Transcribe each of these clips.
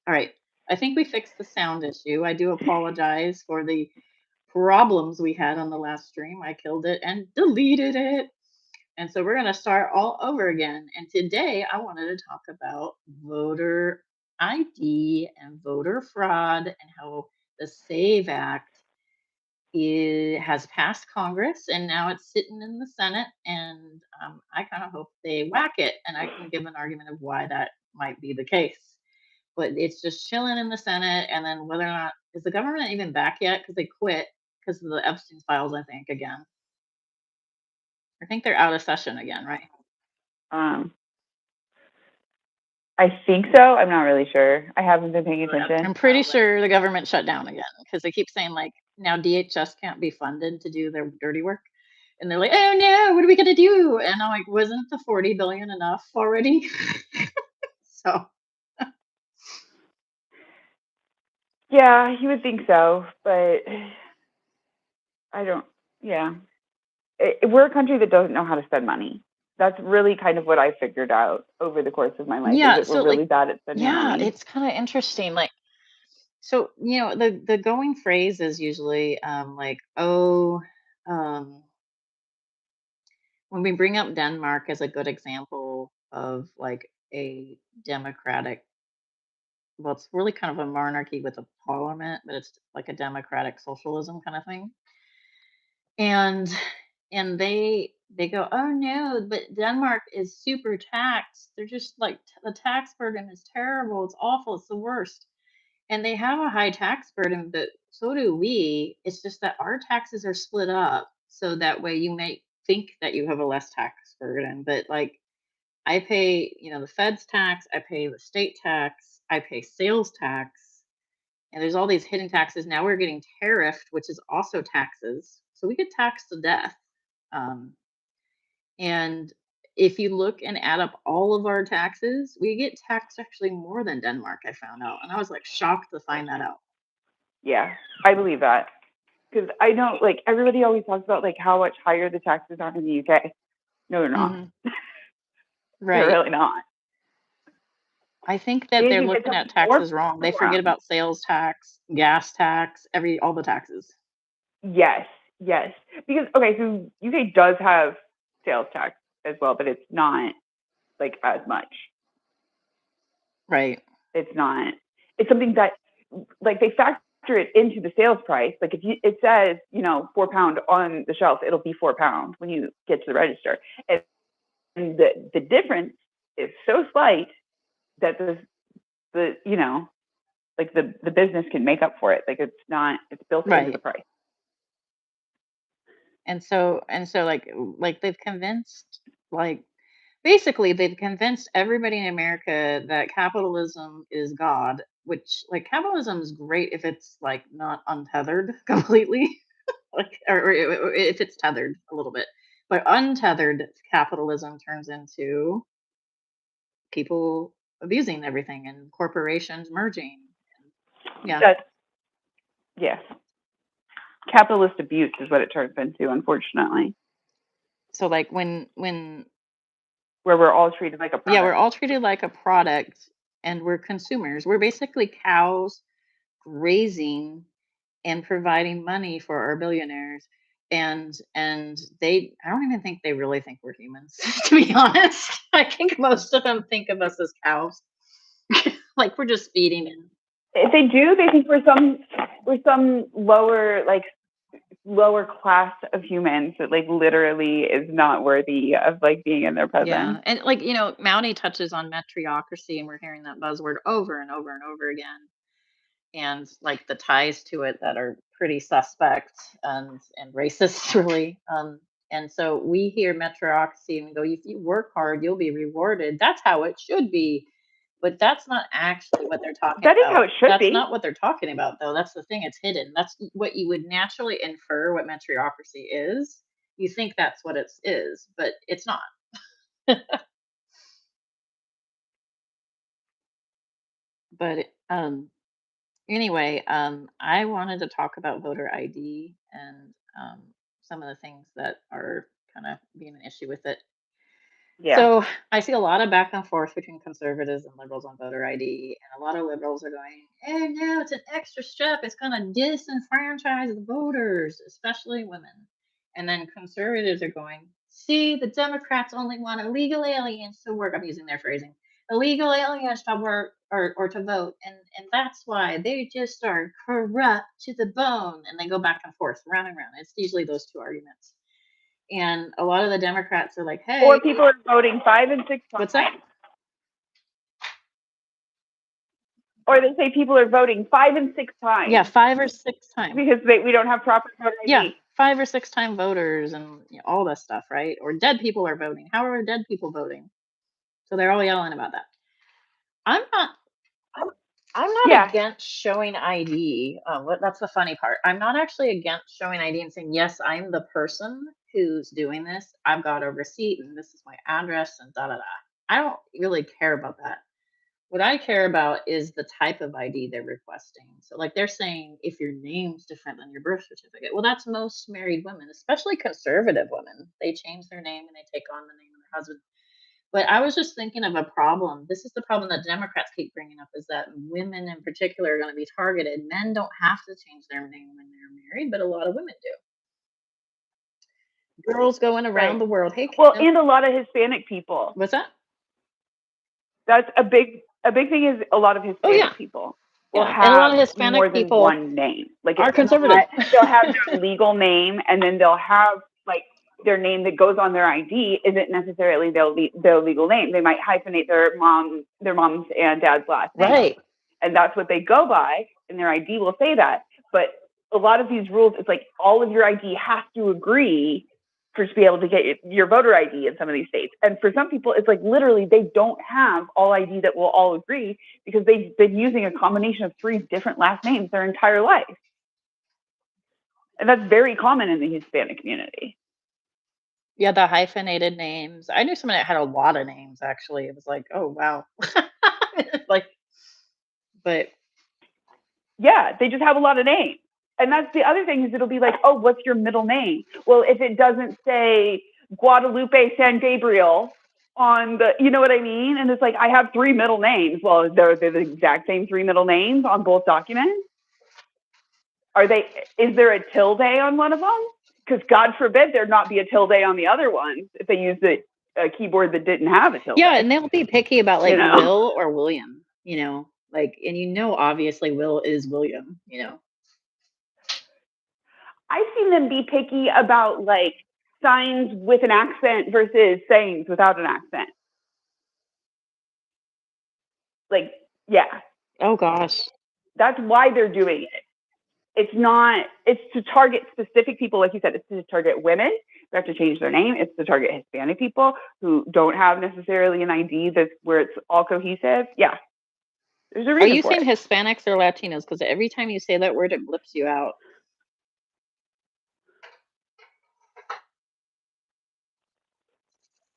All right. I think we fixed the sound issue. I do apologize for the problems we had on the last stream. I killed it and deleted it. And so we're going to start all over again. And today I wanted to talk about voter ID and voter fraud and how the SAVE Act has passed Congress and now it's sitting in the Senate. And I kind of hope they whack it. And I can give an argument of why that might be the case. But it's just chilling in the Senate. And then whether or not is the government even back yet? Because they quit because of the Epstein files, I think, again. I think they're out of session again, right? Um, I think so. I'm not really sure. I haven't been paying attention. I'm pretty sure the government shut down again because they keep saying like now DHS can't be funded to do their dirty work. And they're like, oh no, what are we gonna do? And I'm like, wasn't the 40 billion enough already? So Yeah, you would think so, but I don't. Yeah, we're a country that doesn't know how to spend money. That's really kind of what I figured out over the course of my life. yeah, is that so we're really like bad at spending money. it's kind of interesting. Like so, the going phrase is usually like, oh, um when we bring up Denmark as a good example of like a democratic, well, it's really kind of a monarchy with a parliament, but it's like a democratic socialism kind of thing. And they go, oh no, but Denmark is super taxed. They're just like the tax burden is terrible. It's awful. It's the worst. And they have a high tax burden, but so do we. It's just that our taxes are split up so that way you may think that you have a less tax burden. But like I pay, the feds tax, I pay the state tax, I pay sales tax, and there's all these hidden taxes. Now we're getting tariffed, which is also taxes. So we get taxed to death. Um, and if you look and add up all of our taxes, we get taxed actually more than Denmark, I found out. And I was like shocked to find that out. Yeah, I believe that because I know, like, everybody always talks about like how much higher the taxes are in the UK. No, they're not. They're Right. really not. I think that they're looking at taxes wrong. They forget about sales tax, gas tax, all the taxes. Yes, yes. Because okay, so UK does have sales tax as well, but it's not like as much. Right. It's not. It's something that like they factor it into the sales price. Like if it says, £4 on the shelf, it'll be £4 when you get to the register. And the difference is so slight that the business can make up for it. Like it's built into the price. And so like they've convinced basically they've convinced everybody in America that capitalism is God, which like capitalism is great if it's like not untethered completely, like or if it's tethered a little bit. But untethered capitalism turns into people abusing everything and corporations merging. Yeah. Yes. Capitalist abuse is what it turns into, unfortunately. So like when where we're all treated like a product. Yeah, we're all treated like a product and we're consumers. We're basically cows grazing and providing money for our billionaires. And I don't even think they really think we're humans, to be honest. I think most of them think of us as cows. Like we're just feeding them. If they do, they think we're some lower class of humans that like literally is not worthy of like being in their presence. Yeah, and like Mountie touches on metriocracy, and we're hearing that buzzword over and over and over again, and like the ties to it that are pretty suspect and racist, really. And so we hear meritocracy and we go, if you work hard, you'll be rewarded. That's how it should be. But that's not actually what they're talking about. That is how it should be. That's not what they're talking about, though. That's the thing. It's hidden. That's what you would naturally infer what meritocracy is. You think that's what it is, but it's not. But anyway, I wanted to talk about voter ID and some of the things that are kind of being an issue with it. Yeah. So I see a lot of back and forth between conservatives and liberals on voter ID, and a lot of liberals are going, "Hey, no, it's an extra step. It's going to disenfranchise the voters, especially women." And then conservatives are going, "See, the Democrats only want illegal aliens to work." I'm using their phrasing, illegal aliens to work or to vote, and that's why they just are corrupt to the bone. And they go back and forth, round and round. It's usually those two arguments. And a lot of the Democrats are like, "Hey, Or people are voting 5 and 6 what's that?" times. Or they say people are voting 5 and 6 times Yeah, 5 or 6 times. because we don't have proper voter Yeah, ID. 5 or 6 time voters and, all that stuff, right? Or dead people are voting. How are dead people voting? So they're all yelling about that. I'm not I'm I'm not Yeah. against showing ID. That's the funny part. I'm not actually against showing ID and saying, "Yes, I'm the person who's doing this. I've got a receipt and this is my address and da da da." I don't really care about that. What I care about is the type of ID they're requesting. So, like, they're saying if your name's different than your birth certificate. Well, that's most married women, especially conservative women. They change their name and they take on the name of their husband. But I was just thinking of a problem. This is the problem that Democrats keep bringing up, is that women in particular are going to be targeted. Men don't have to change their name when they're married, but a lot of women do. Girls going around Right. the world. Hey, Well, Kim. and a lot of Hispanic people. What's that? That's a big thing is a lot of Oh, yeah. Hispanic people will Yeah. And a lot have of more Hispanic than people one name. Like are it's conservative. not they'll have their legal name and then they'll have like their name that goes on their ID isn't necessarily their legal name. They might hyphenate their mom's and dad's last name. Right. And that's what they go by and their ID will say that. But a lot of these rules, it's like all of your ID has to agree for to be able to get your voter ID in some of these states. And for some people, it's like literally they don't have all ID that will all agree because they've been using a combination of 3 different last names their entire life. And that's very common in the Hispanic community. Yeah, the hyphenated names. I knew someone that had a lot of names, actually. It was like, "Oh, wow." Like, but Yeah, they just have a lot of names. And that's the other thing is it'll be like, oh, what's your middle name? Well, if it doesn't say Guadalupe San Gabriel on the, you know what I mean? And it's like, I have 3 middle names. Well, they're the exact same 3 middle names on both documents. Is there a tilde on one of them? Because God forbid there not be a tilde on the other ones if they use a keyboard that didn't have a tilde, yeah, and they'll be picky about, you like, know? Will or William, like, and obviously Will is William. I've seen them be picky about like signs with an accent versus sayings without an accent. Like, yeah, Oh gosh. that's why they're doing it. It's to target specific people, like you said, it's to target women who have to change their name. It's to target Hispanic people who don't have necessarily an ID that's where it's all cohesive. Yeah, there's a Are reason you for saying it. Hispanics or Latinos? Because every time you say that word, it blips you out.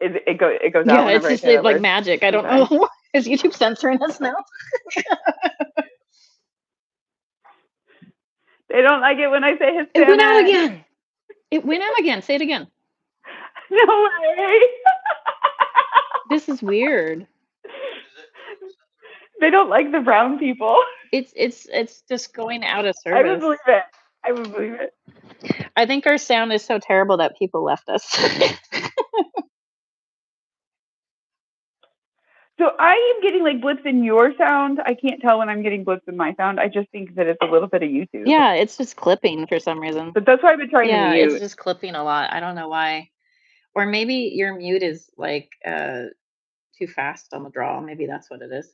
It goes out Yeah, it's whenever I just, say that like word. magic. I I'm don't know. sorry. Is YouTube censoring us now? They don't like it when I say It went out Hispanic. again. It went out again. Say it again. No way. This is weird. They don't like the brown people. It's just going out of I would service. believe it. I would believe it. I think our sound is so terrible that people left us. So I am getting like blips in your sound. I can't tell when I'm getting blips in my sound. I just think that it's a little bit of YouTube. Yeah, it's just clipping for some reason. But that's why I've been trying to Yeah, it's mute. just clipping a lot. I don't know why. Or maybe your mute is like too fast on the draw. Maybe that's what it is.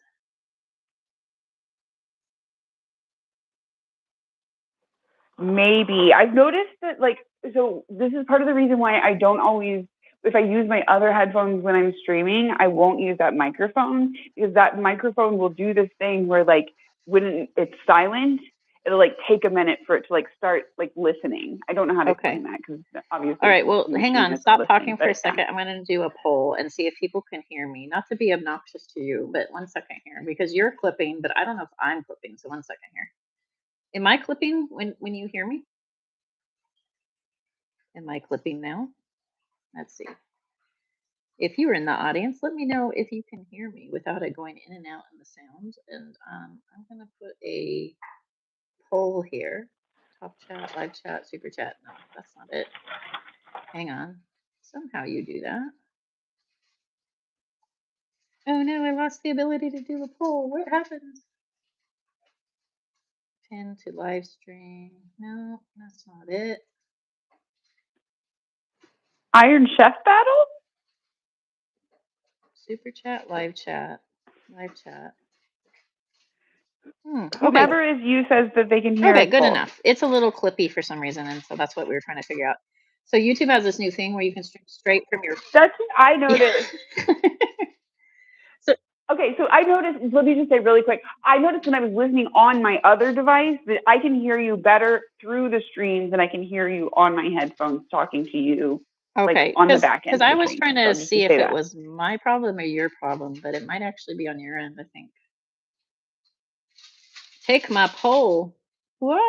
Maybe. I've noticed that like so this is part of the reason why I don't always if I use my other headphones when I'm streaming, I won't use that microphone because that microphone will do this thing where like when it's silent, it'll like take a minute for it to like start like listening. I don't know how to Okay. explain that because All obviously right. Well, the hang machine on. isn't Stop listening, talking for but a yeah. second. I'm going to do a poll and see if people can hear me. Not to be obnoxious to you, but one second here because you're clipping, but I don't know if I'm clipping. So one second here. Am I clipping when you hear me? Am I clipping now? Let's see. If you are in the audience, let me know if you can hear me without it going in and out in the sound. And I'm going to put a poll here. Top chat, live chat, super chat. No, that's not it. Hang on. Somehow you do that. Oh no, I lost the ability to do a poll. What happened? Pin to live stream. No, that's not it. Iron Chef battle? Super chat, live chat, live chat. Okay. Whomever is you says that they can hear Okay, us good both. enough. It's a little clippy for some reason, and so that's what we were trying to figure out. So YouTube has this new thing where you can stream straight from your. That's what I noticed. So Okay, so I noticed, let me just say really quick, I noticed when I was listening on my other device that I can hear you better through the stream than I can hear you on my headphones talking to you, like okay, on the back end because of I the was stream. trying So to just see to if say it that. was my problem or your problem, but it might actually be on your end, I think. Take my poll. What?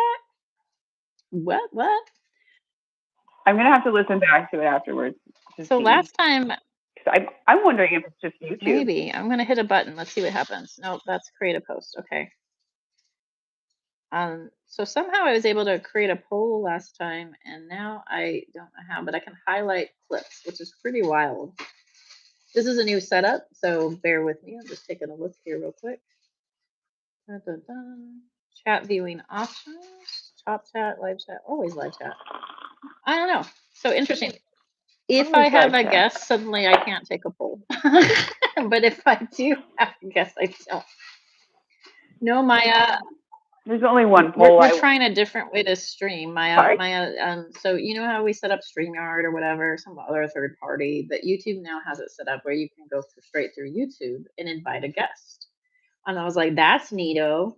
What? I'm gonna have to listen back to it afterwards to So see. last time, I'm wondering if it's just YouTube. maybe I'm gonna hit a button. Let's see what happens. Nope, that's create a post. Okay. So somehow I was able to create a poll last time, and now I don't know how, but I can highlight clips, which is pretty wild. This is a new setup, so bear with me. I'm just taking a look here real quick. Dun, dun, dun. Chat viewing options, top chat, live chat, always live chat. I don't know. So interesting. If I Always have live a chat. guest, suddenly I can't take a poll. But if I do have a guest, I don't. No, Maya. There's only one poll. We're trying a different way to stream. Sorry. So you know how we set up StreamYard or whatever, some other third party, but YouTube now has it set up where you can go straight through YouTube and invite a guest. And I was like, that's neato.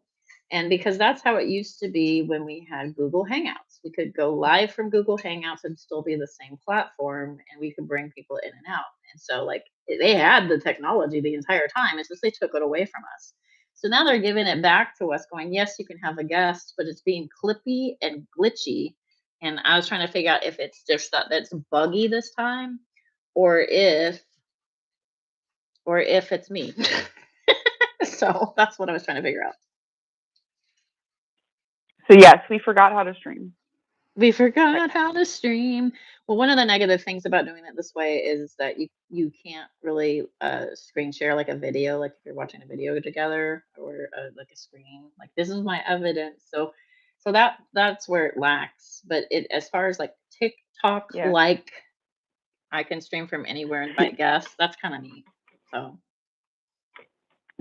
And because that's how it used to be when we had Google Hangouts. We could go live from Google Hangouts and still be the same platform, and we could bring people in and out. And so, like, they had the technology the entire time. It's just they took it away from us. So now they're giving it back to us, going, yes, you can have a guest, but it's being clippy and glitchy. And I was trying to figure out if it's just that's buggy this time, or if it's me. So that's what I was trying to figure out. So yes, we forgot how to stream. We forgot how to stream. Well, one of the negative things about doing it this way is that you can't really screen share like a video, like if you're watching a video together or like a screen. Like this is my evidence. So that's where it lacks. But it as far as like TikTok, Yeah. like I can stream from anywhere and invite guests. That's kind of neat. So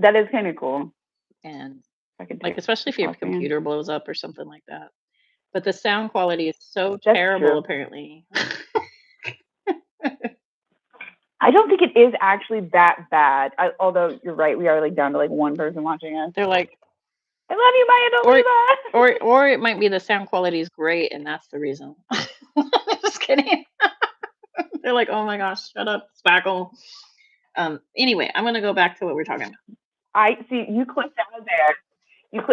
that is kind of cool. And like especially if your computer blows up or something like that. But the sound quality is so terrible, apparently. I don't think it is actually that bad. Although you're right, we are like down to like one person watching us. They're like, "I love you, Maya. Don't leave us." Or it might be the sound quality is great, and that's the reason. Just kidding. They're like, oh my gosh, shut up, Spackle. Anyway, I'm gonna go back to what we're talking about. I see you clicked out of there.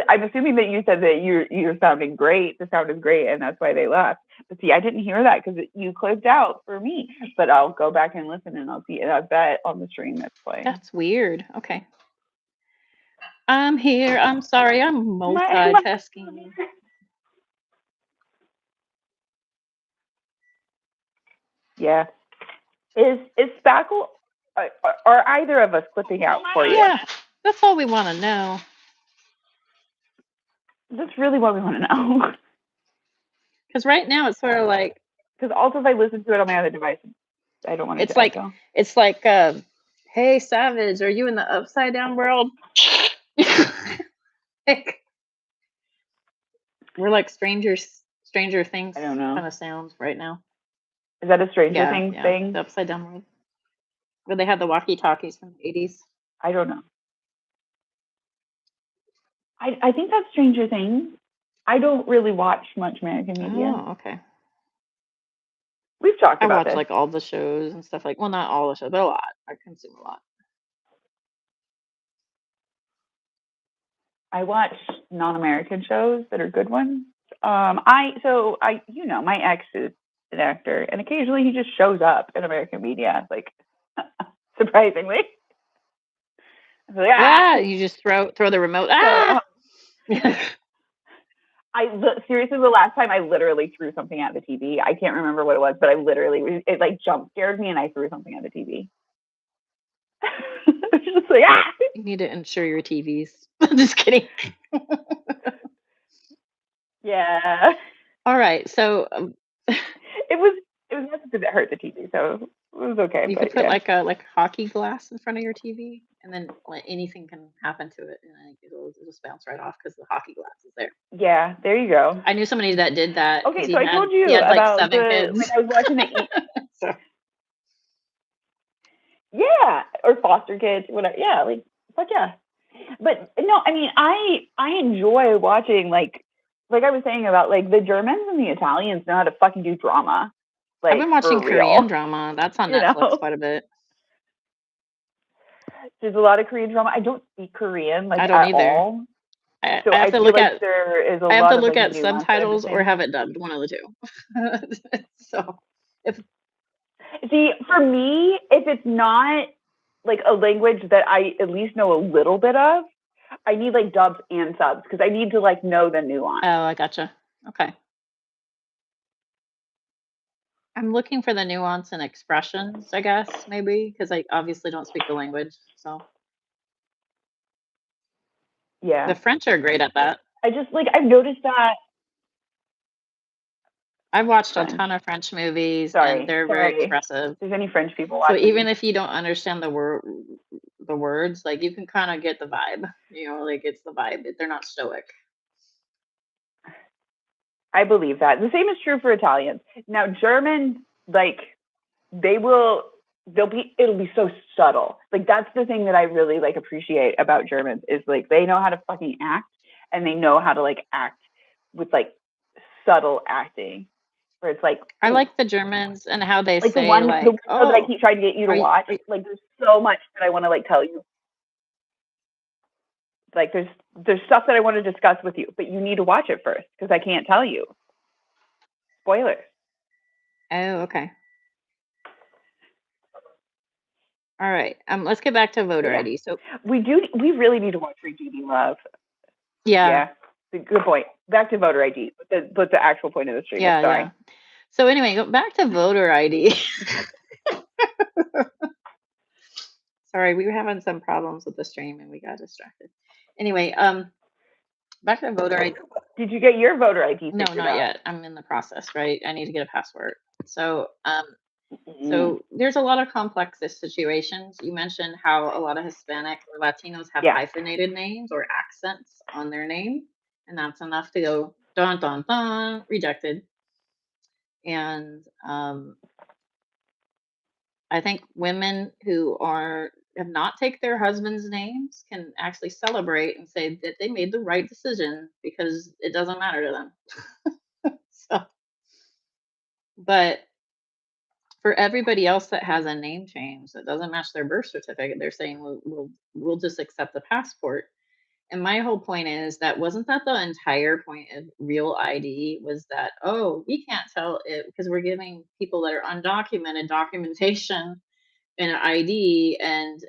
I'm assuming that you said that you're sounding great. The sound is great, and that's why they left. But see, I didn't hear that because you clicked out for me. But I'll go back and listen, and I'll see. And I bet on the stream that's playing. That's weird. Okay. I'm here. I'm sorry. I'm multitasking. Yeah. Is Spackle? Are either of us clipping out for you? Yeah, that's all we want to know. That's really what we want to know. Because right now it's sort of like. Because also if I listen to it on my other device, I don't want it to echo. It's like, hey, Savage, are you in the upside down world? Like, we're like Stranger Things. I don't know. Kind of sounds right now. Is that a Stranger Things thing? The upside down world. Where they had the walkie-talkies from the 80s. I don't know. I think that's Stranger Things. I don't really watch much American media. Oh, okay. We've talked about this. I watch like all the shows and stuff like, well, not all the shows, but a lot. I consume a lot. I watch non-American shows that are good ones. My ex is an actor, and occasionally he just shows up in American media. Like, surprisingly. I was like, Ah, you just throw the remote. So Ah. seriously, the last time I literally threw something at the TV. I can't remember what it was, but it like jump scared me and I threw something at the TV. It's just like, ah! You need to insure your TVs. Just kidding. Yeah. All right, so It was nothing that hurt the TV, so it was okay. you But could put yeah, like hockey glass in front of your TV, and then like anything can happen to it, and then it'll just bounce right off because the hockey glass is there. yeah, there you go. I knew somebody that did that because Okay, so I told he you had like about seven the kids. like I was watching the So yeah, or foster kids, whatever. Yeah, like but yeah. But no, I mean I enjoy watching like I was saying about like the Germans and the Italians know how to fucking do drama. I've Like been for watching Korean real. drama. That's on You Netflix know? quite a bit. There's a lot of Korean drama. I don't speak Korean like I don't at either. all. I, So I have I to feel look like at there is a I have lot to of look like at nuance that I'm subtitles or missing. have it dubbed, one of the two. So if See, for me, if it's not like a language that I at least know a little bit of, I need like dubs and subs because I need to like know the nuance. oh, I gotcha. Okay. I'm looking for the nuance and expressions, I guess, maybe, because I obviously don't speak the language. So the Yeah. French are great at that. I just like I've noticed that I've watched a French. ton of French movies and they're very Sorry. If expressive. there's any French people So watching even me. if you don't understand the words, like you can kind of get the vibe, like it's the vibe. They're not stoic. I believe that. The same is true for Italians. Now Germans, like they will it'll be so subtle. Like that's the thing that I really like appreciate about Germans is like they know how to fucking act and they know how to like act with like subtle acting. Where it's I like the Germans and how they like say the one like, show that I "Oh, keep trying to get you to are you, watch, are you like there's so much that I want to like tell you. Like there's stuff that I want to discuss with you, but you need to watch it first because I can't tell you. Spoilers. oh, okay. All right. Let's get back to But voter yeah, ID. So we really need to watch Redeeming Love. yeah, Yeah, good point. Back to voter ID, but the actual point of the stream is yeah. sorry. So anyway, go back to voter ID. Sorry, we were having some problems with the stream and we got distracted. Anyway, back to voter ID. Did you get your voter ID No, figured not out? yet. I'm in the process, right? I need to get a password. So, Mm. there's a lot of complex situations. You mentioned how a lot of Hispanic or Latinos have Yeah, hyphenated names or accents on their name, and that's enough to go dun dun dun rejected. And I think women who have not take their husbands' names can actually celebrate and say that they made the right decision because it doesn't matter to them. So, but for everybody else that has a name change that doesn't match their birth certificate, they're saying we'll just accept the passport. And my whole point is that wasn't that the entire point of real ID was that we can't tell it because we're giving people that are undocumented documentation and an ID, and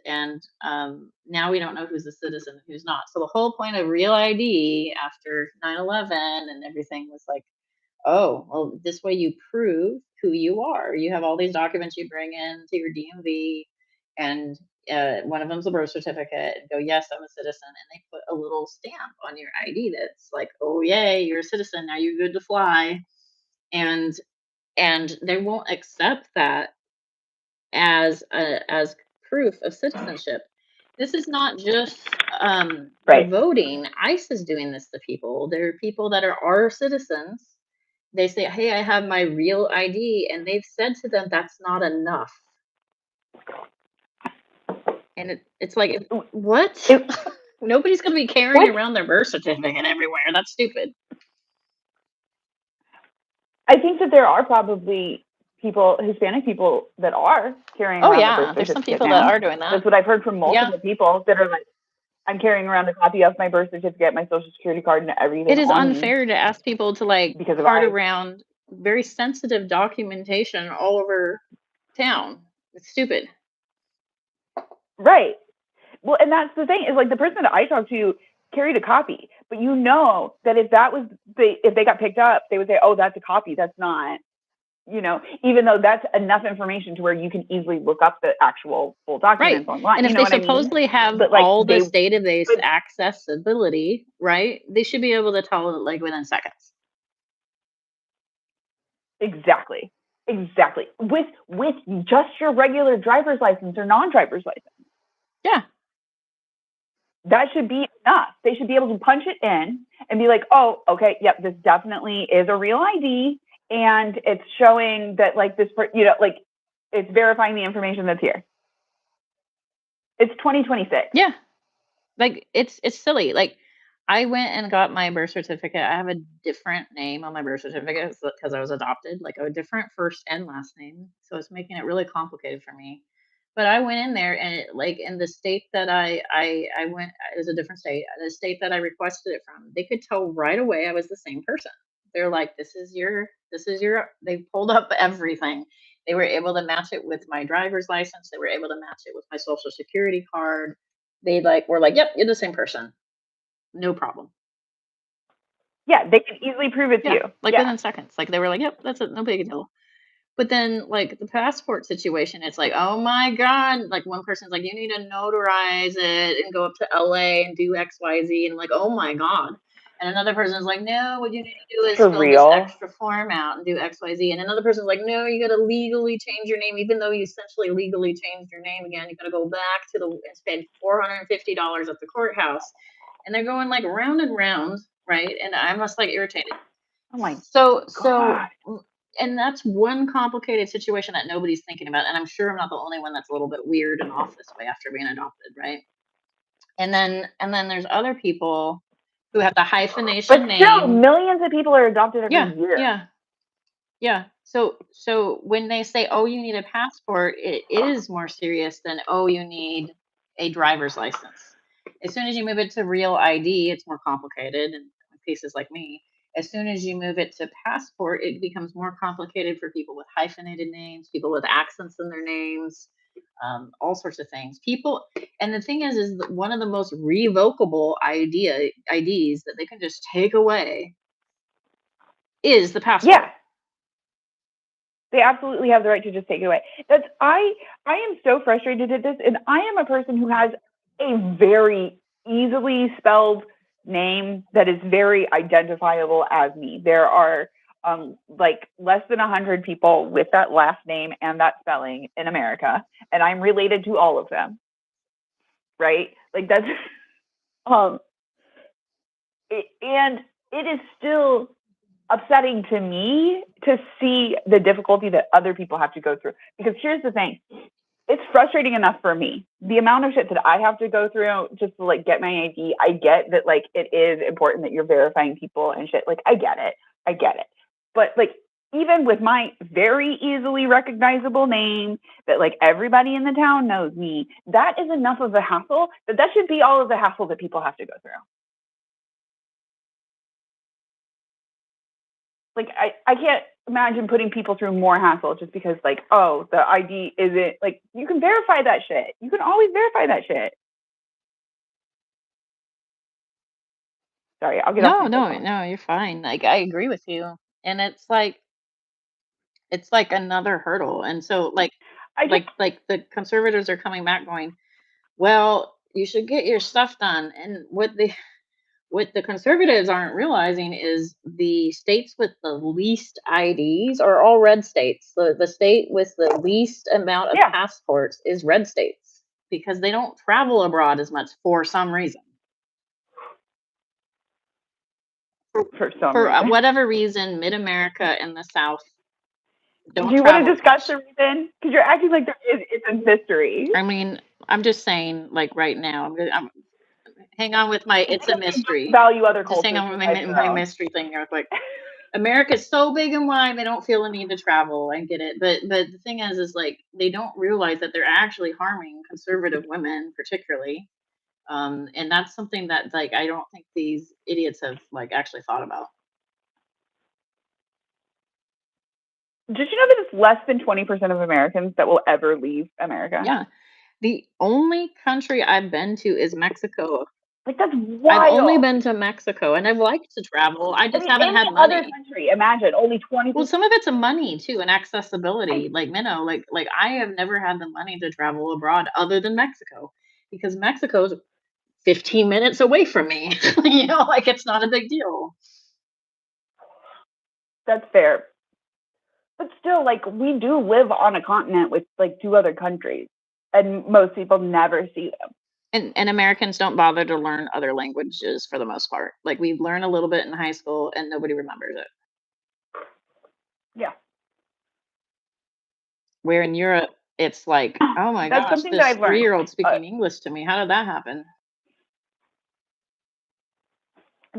now we don't know who's a citizen and who's not. So the whole point of real ID after 9/11 and everything was like, oh, well, this way you prove who you are. You have all these documents you bring in to your DMV, and one of them's a birth certificate, and go, yes, I'm a citizen. And they put a little stamp on your ID that's like, oh, yay, you're a citizen. Now you're good to fly. And they won't accept that as proof of citizenship. This is not just the right. voting. ICE is doing this to people. There are people that are our citizens. They say, "Hey, I have my real ID," and they've said to them that's not enough. And it's like, what? It, Nobody's going to be carrying what? around their birth certificate everywhere. That's stupid. I think that there are probably Hispanic people that are carrying Oh around the birth yeah, there's some certificate people that now. are doing that. That's what I've heard from Yeah, multiple people that are like, I'm carrying around a copy of my birth certificate, my social security card, and it everything is on me unfair to ask people to like because of cart I. around very sensitive documentation all over town. It's stupid. Right. Well, and that's the thing is like the person that I talked to carried a copy, but you know that if that was if they got picked up, they would say, "Oh, that's a copy. That's not." Even though that's enough information to where you can easily look up the actual full Right. documents online. And You if know they what I mean? supposedly have But like all they, this database but accessibility, right? They should be able to tell it like within seconds. exactly, exactly. With just your regular driver's license or non-driver's license, Yeah. that should be enough. They should be able to punch it in and be like, "Oh, okay, yep, this definitely is a real ID, and it's showing that like this, like it's verifying the information that's here." It's 2026. Yeah. Like it's silly. Like I went and got my birth certificate. I have a different name on my birth certificate because I was adopted, like a different first and last name. So it's making it really complicated for me. But I went in there and like in the state that I went, it was a different state. The state that I requested it from, they could tell right away I was the same person. They're like, this is your. They pulled up everything. They were able to match it with my driver's license. They were able to match it with my social security card. They like were like, "Yep, you're the same person. No problem." Yeah, they can easily prove it's Yeah, you. like Yeah. within seconds. Like they were like, "Yep, that's it. No big deal." But then like the passport situation, it's like, "Oh my god." Like one person's like, "You need to notarize it and go up to LA and do XYZ." And I'm like, "Oh my god." And another person's like, "No, what you need to do is For fill this real. extra form out and do XYZ." And another person's like, "No, you got to legally change your name even though you essentially legally changed your name again. You got to go back to the and spend $450 at the courthouse." And they're going like round and round, right? And I'm just like irritated. Oh my So god. and that's one complicated situation that nobody's thinking about, and I'm sure I'm not the only one that's a little bit weird and off this way after being adopted, right? And then there's other people who have the But hyphenation still, name. millions of people are adopted every Yeah, year. yeah, yeah. So when they say, "Oh, you need a passport," it is more serious than, "Oh, you need a driver's license." As soon as you move it to real ID, it's more complicated in cases like me. As soon as you move it to passport, it becomes more complicated for people with hyphenated names, people with accents in their names, all sorts of things. People, and the thing is that one of the most revocable IDs that they can just take away is the Yeah, passport. they absolutely have the right to just take it away. I am so frustrated at this, and I am a person who has a very easily spelled name that is very identifiable as me. There are like less than 100 people with that last name and that spelling in America, and I'm related to all of them. Right? Like that's um, and it is still upsetting to me to see the difficulty that other people have to go through. Because here's the thing, it's frustrating enough for me. The amount of shit that I have to go through just to like get my ID, I get that like it is important that you're verifying people and shit. Like I get it. I get it. But like even with my very easily recognizable name that like everybody in the town knows me, that is enough of a hassle that should be all of the hassle that people have to go through. Like I can't imagine putting people through more hassle just because like, oh, the ID isn't like you can verify that shit. You can always verify that shit. Sorry, I'll get off No, my no, soapbox. no, you're fine. Like I agree with you. And it's like another hurdle. And so I just like the conservatives are coming back going, "Well, you should get your stuff done." And what the conservatives aren't realizing is the states with the least IDs are all red states. The state with the least amount of yeah, passports is red states because they don't travel abroad as much for some reason. for some For reason. whatever reason, mid America and the South Do don't you want travel to as discuss much. the reason? Because you're acting like there is it's a mystery. I mean, I'm just saying, like right now, I'm hang on with my I it's a think they just mystery. value other Just hang cultures on with besides their my own. mystery thing real quick. America's so big and wide, they don't feel the need to travel. I get it, but the thing is like they don't realize that they're actually harming conservative women, particularly. And that's something that like I don't think these idiots have like actually thought about. Did you know that it's less than 20% of Americans that will ever leave America? Yeah, The only country I've been to is Mexico. Like, that's I've only wild. been to Mexico, and I've liked to travel, I I just mean, haven't any had other money. country, imagine only Well, 20%. some of it's a money too and I, accessibility, like, like, I have never had the money to travel abroad other than Mexico, because Mexico's 15 minutes away from me, like, it's not a big deal. that's fair. But still, like, we do live on a continent with like two other countries, and most people never see them. And Americans don't bother to learn other languages for the most part, like, we learn a little bit in high school and nobody remembers it. Yeah. Where in Europe, it's like, "Oh my That's gosh, something that this I've learned. three-year-old Uh, speaking English to me, how did that happen?"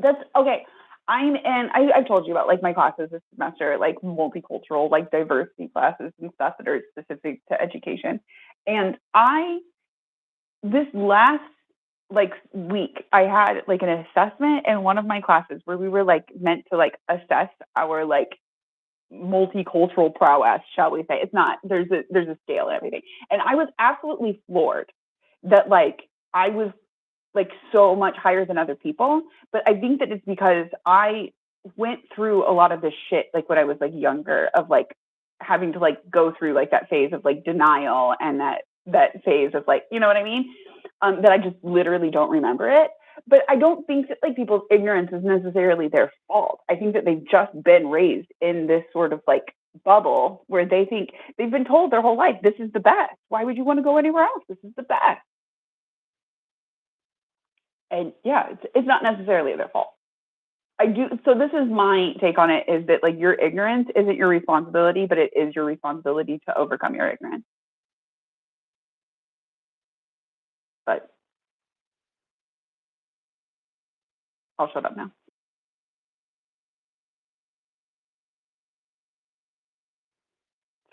that's okay. I've told you about like my classes this semester, like multicultural, like diversity classes and stuff that are specific to education. And this last like week, I had like an assessment in one of my classes where we were like meant to like assess our like multicultural prowess, shall we say. It's not, there's a scale and everything. And I was absolutely floored that like I was like so much higher than other people. But I think that it's because I went through a lot of this shit like when I was like younger of like having to like go through like that phase of like denial and that phase of like, you know what I mean? That I just literally don't remember it. But I don't think that like people's ignorance is necessarily their fault. I think that they've just been raised in this sort of like bubble where they think they've been told their whole life, this is the best. Why would you want to go anywhere else? This is the best. And yeah, it's not necessarily their fault. I do. So this is my take on it: is that like your ignorance isn't your responsibility, but it is your responsibility to overcome your ignorance. But I'll shut up now.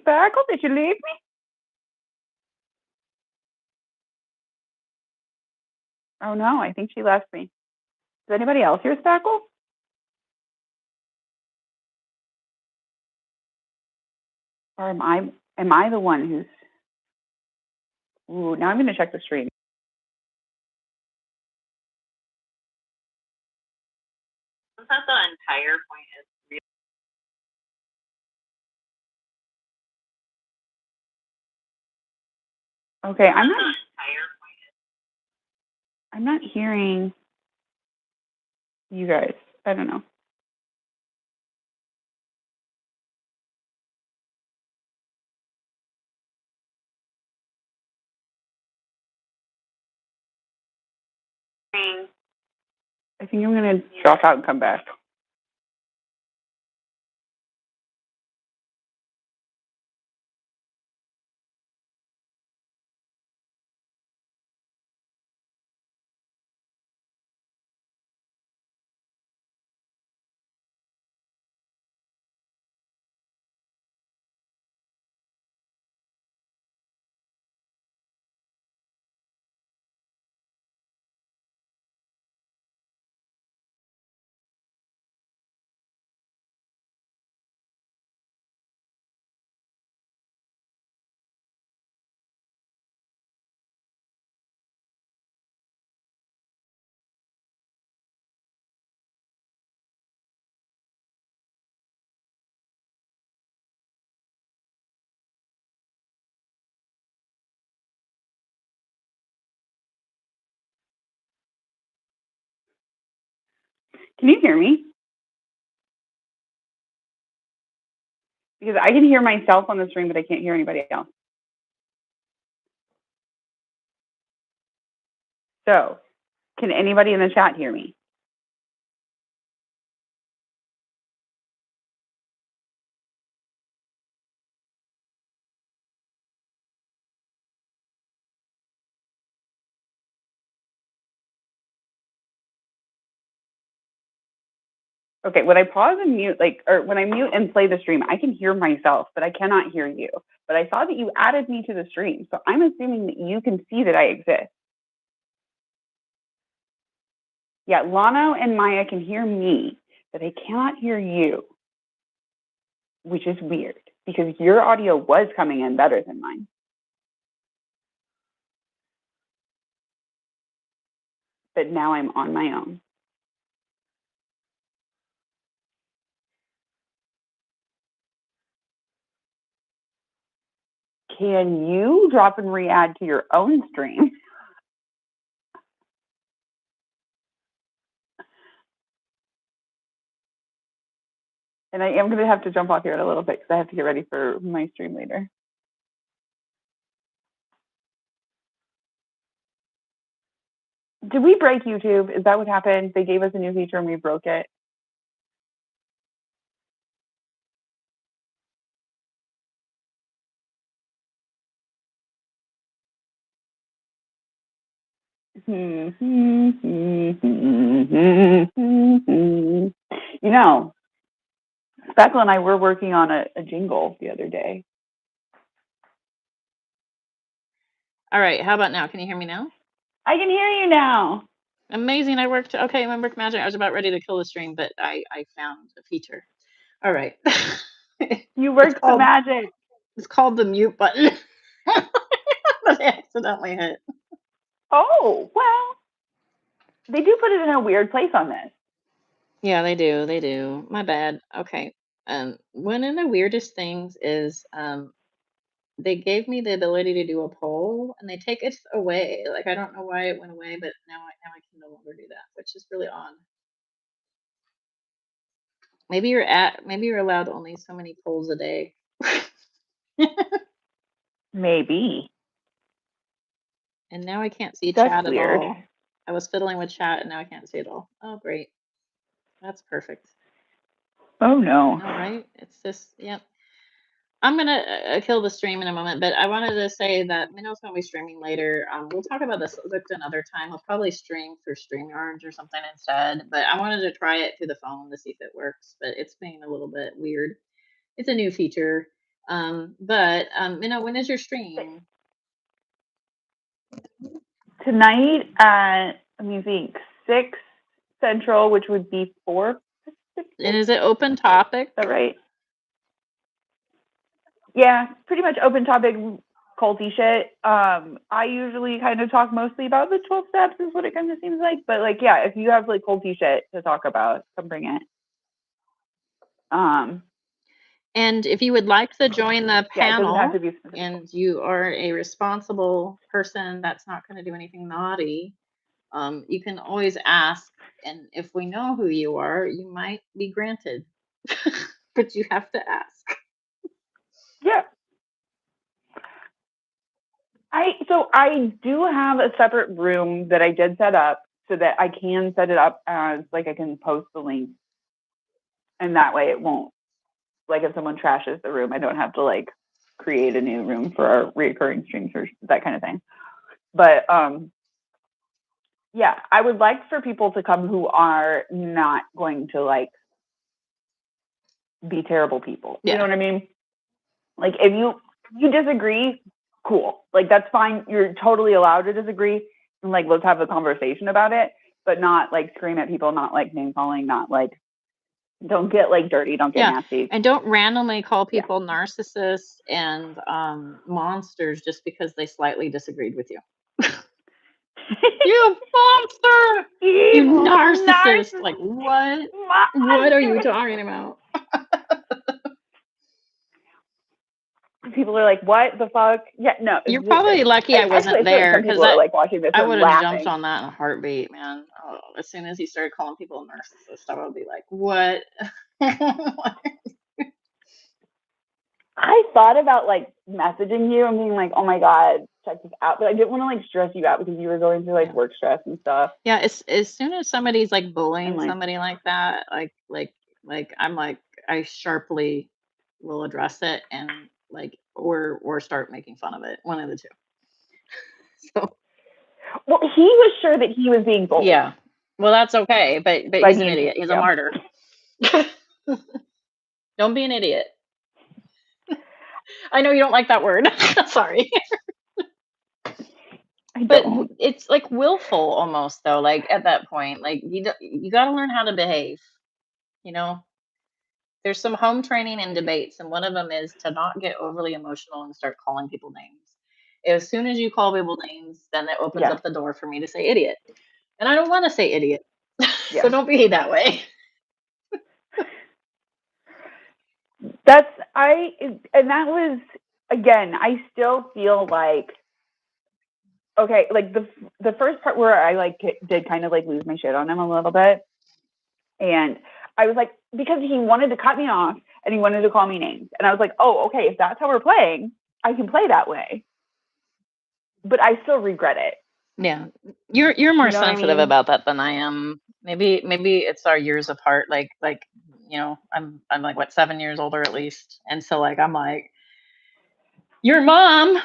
Spackle, did you leave me? Oh no, I think she left me. Does anybody else hear Spackle? Or am I the one who's? Ooh, now I'm going to check the stream. Is that the entire point is Okay, the entire I'm not hearing you guys. I don't know. point? I think I'm going to drop out and come back. Can you hear me? Because I can hear myself on the stream, but I can't hear anybody else. So, can anybody in the chat hear me? Okay, when I pause and mute, like, or when I mute and play the stream, I can hear myself, but I cannot hear you. But I saw that you added me to the stream, so I'm assuming that you can see that I exist. Yeah, Lano and Maya can hear me, but they cannot hear you, which is weird because your audio was coming in better than mine. but now I'm on my own. Can you drop and re-add to your own stream? And I am going to have to jump off here in a little bit because I have to get ready for my stream later. Did we break YouTube? Is that what happened? They gave us a new feature and we broke it. You know, Spackle and I were working on a jingle the other day. All right. How about now? Can you hear me now? I can hear you now. Amazing. I worked. Okay, my work magic. I was about ready to kill the stream, but I found a feature. All right. You it's worked the called magic. it's called the mute button. That I accidentally hit. Oh, well, they do put it in a weird place on this. Yeah, they do. They do. My bad. Okay. One of the weirdest things is they gave me the ability to do a poll and they take it away. Like I don't know why it went away, but now I can no longer do that, which is really odd. Maybe you're allowed only so many polls a day. Maybe. And now I can't see That's chat at weird. all. I was fiddling with chat and now I can't see it all. Oh great. That's perfect. Oh no. All right. It's just yep. I'm gonna kill the stream in a moment, but I wanted to say that Minnow's gonna be streaming later. We'll talk about this subject another time. We'll probably stream through StreamYards or something instead. But I wanted to try it through the phone to see if it works. But it's being a little bit weird. It's a new feature. Minnow, when is your stream? Tonight at, let me think, 6 Central, which would be 4 Pacific. And is it open topic? Is that right? Yeah, pretty much open topic, culty shit. I usually kind of talk mostly about the 12 steps is what it kind of seems like. But like, yeah, if you have like culty shit to talk about, come bring it. And if you would like to join the Yeah, it doesn't have panel to be specific. and you are a responsible person that's not going to do anything naughty, you can always ask. And if we know who you are, you might be granted. But you have to ask. Yeah. I do have a separate room that I did set up so that I can set it up as like I can post the link, and that way it won't, like if someone trashes the room, I don't have to like create a new room for our reoccurring streams or that kind of thing. But yeah, I would like for people to come who are not going to like be terrible people. You Yeah. know what I mean? Like if you disagree, cool. Like that's fine. You're totally allowed to disagree, and like let's have a conversation about it, but not like scream at people, not like name calling, not like don't get like dirty, don't get Yeah. nasty. And don't randomly call people narcissists and monsters just because they slightly disagreed with you. You monster! You narcissist! Like what? What are you talking about? People are like, "What the fuck?" Yeah, no. You're probably lucky I wasn't there some because people are like watching this I and would have laughing. jumped on that in a heartbeat, man. Oh, as soon as he started calling people narcissists, I would be like, "What?" I thought about like messaging you and being like, "Oh my god, check this out," but I didn't want to like stress you out because you were going through like work stress and stuff. Yeah, as soon as somebody's like bullying like, somebody like that, I'm like I sharply will address it and like or start making fun of it. One of the two. So well, he was sure that he was being bullied. yeah. Well, that's okay, but he's an idiot. He's a martyr. Don't be an idiot. I know you don't like that word. Sorry. But it's like willful almost though. Like at that point, like you got to learn how to behave. You know, there's some home training and debates, and one of them is to not get overly emotional and start calling people names. As soon as you call people names, then it opens up the door for me to say idiot. And I don't wanna say idiot, so Yeah. don't be that way. That's I and that was again, I still feel like okay, like the first part where I like did kind of like lose my shit on him a little bit, and I was like because he wanted to cut me off and he wanted to call me names, and I was like, oh, okay, if that's how we're playing, I can play that way, but I still regret it. Yeah. You're more You know what I sensitive mean? about that than I am. Maybe it's our years apart, I'm like, what, 7 years older at least, and so, like, I'm like, "Your mom,"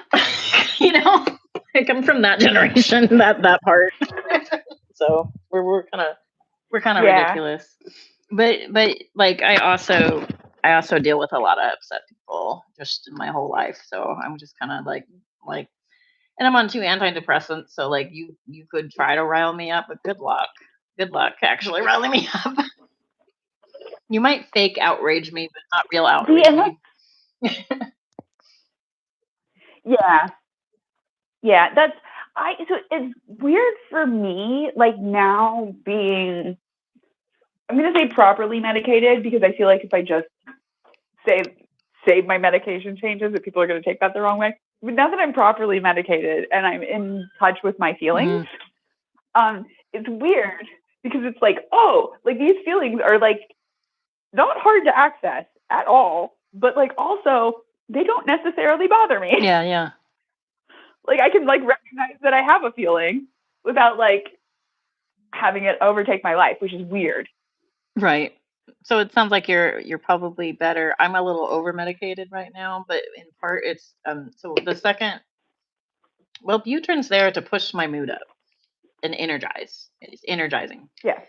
you know? Like, I'm from that generation, that part. So, we're kinda Yeah. ridiculous. But, like, I also deal with a lot of upset people just in my whole life, so I'm just kinda like and I'm on 2 antidepressants, so, like, you could try to rile me up, but good luck. Good luck actually riling me up. You might fake outrage me, but not real See, outrage and that's me. yeah, yeah. That's I. So it's weird for me, like now being. I'm gonna say properly medicated because I feel like if I just say my medication changes, that people are gonna take that the wrong way. But now that I'm properly medicated and I'm in touch with my feelings, Mhm. it's weird because it's like, oh, like these feelings are like not hard to access at all, but like also they don't necessarily bother me. Yeah, yeah. Like I can like recognize that I have a feeling without like having it overtake my life, which is weird. Right. So it sounds like you're probably better. I'm a little over medicated right now, but in part it's so the second well, Butrin's there to push my mood up and energize. It's energizing. Yeah.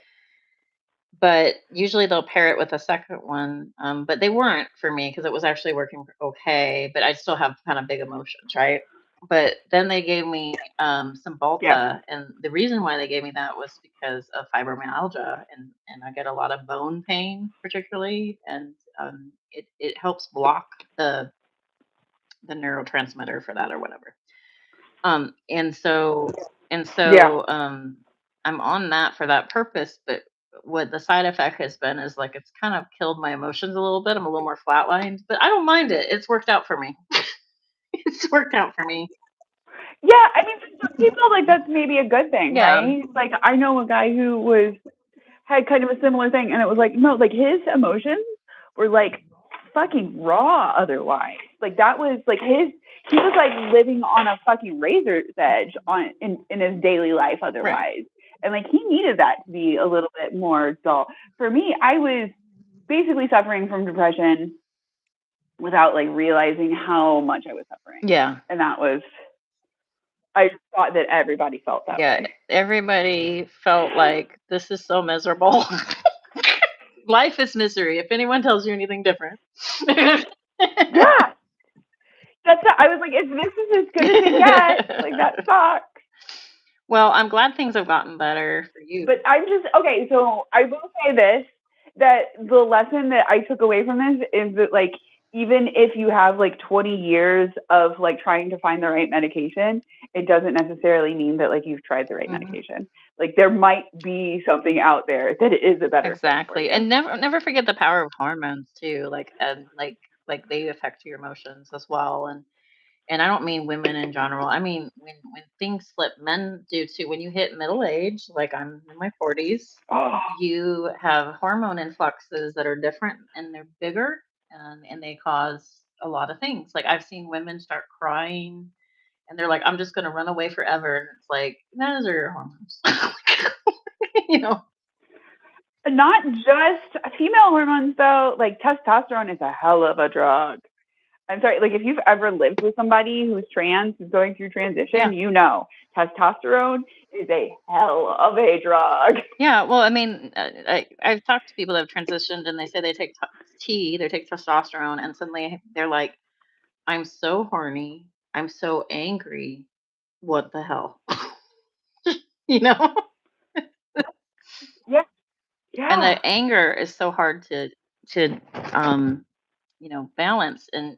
But usually they'll pair it with a second one, but they weren't for me because it was actually working okay, but I still have kind of big emotions, right? But then they gave me some Yeah. Balta, and the reason why they gave me that was because of fibromyalgia, and I get a lot of bone pain, particularly, and it helps block the the neurotransmitter for that or whatever. Um, and so and Yeah. so, I'm on that for that purpose, but what the side effect has been is, like, it's kind of killed my emotions a little bit. I'm a little more flatlined, but I don't mind it. It's worked out for me. It's worked out for me. Yeah. I mean, for some people, like that's maybe a good thing, Yeah, right? Like I know a guy who was had kind of a similar thing, and it was like no, like his emotions were like fucking raw. Otherwise, like that was like his. He was like living on a fucking razor's edge on in his daily life. right. Otherwise, and like he needed that to be a little bit more dull. For me, I was basically suffering from depression without like realizing how much I was suffering, Yeah, and that was I just thought that everybody felt that yeah. way. Everybody felt like this is so miserable. Life is misery. If anyone tells you anything different. Yeah, I was like, if this is as good as it gets, like that sucks. Well, I'm glad things have gotten better for you. But I'm just okay. So I will say this: that the lesson that I took away from this is that like even if you have like 20 years of like trying to find the right medication, it doesn't necessarily mean that like you've tried the right Mhm. medication. Like there might be something out there that is a better fit for Exactly, you. and never forget the power of hormones too, like they affect your emotions as well, and I don't mean women in general. I mean when things slip, men do too. When you hit middle age, like I'm in my 40s, Oh, you have hormone influxes that are different and they're bigger and they cause a lot of things. Like I've seen women start crying and they're like, I'm just gonna run away forever. And it's like, those are your hormones. you know. not just female hormones though. Like testosterone is a hell of a drug. I'm sorry, like if you've ever lived with somebody who's trans, who's going through Yeah. transition, you know testosterone is a hell of a drug. Yeah, well, I mean, I've talked to people that have transitioned, and they say they take they take testosterone, and suddenly they're like, "I'm so horny, I'm so angry, what the hell?" you know, Yeah, and yeah, the anger is so hard to um balance, and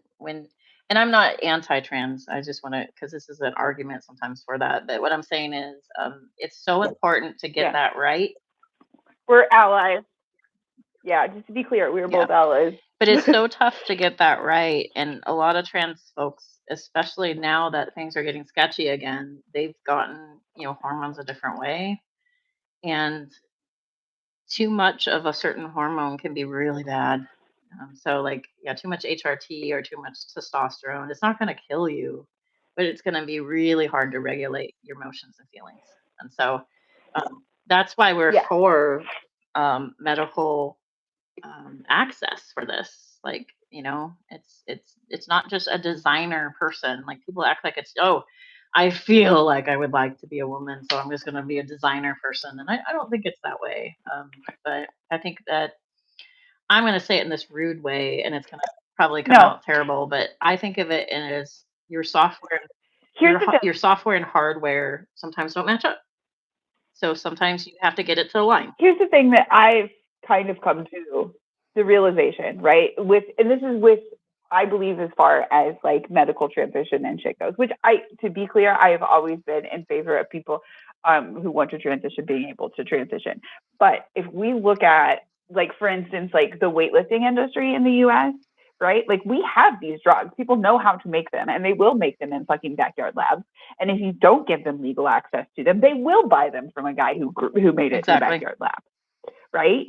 and I'm not anti-trans. I just want to, because this is an argument sometimes for that. But what I'm saying is, it's so important to get Yeah, that right. we're allies. Yeah, just to be clear, we are Yeah, both allies. but it's so tough to get that right, and a lot of trans folks, especially now that things are getting sketchy again, they've gotten hormones a different way, and too much of a certain hormone can be really bad. So, like, yeah, too much HRT or too much testosterone, it's not going to kill you, but it's going to be really hard to regulate your emotions and feelings. And so, that's why we're Yeah, for medical access for this. Like, it's not just a designer person. Like, people act like it's, oh, I feel like I would like to be a woman, so I'm just going to be a designer person. And I don't think it's that way. But I think that I'm going to say it in this rude way, and it's going to probably come no. out terrible. But I think of it as your software, Here's the your software and hardware sometimes don't match up. So sometimes you have to get it to align. here's the thing that I've kind of come to the realization, right? With and this is with I believe as far as like medical transition and shit goes, which to be clear, I have always been in favor of people who want to transition being able to transition. But if we look at like for instance, like the weightlifting industry in the US, right? Like we have these drugs. People know how to make them and they will make them in fucking backyard labs. And if you don't give them legal access to them, they will buy them from a guy who made it in a Exactly. backyard lab, right?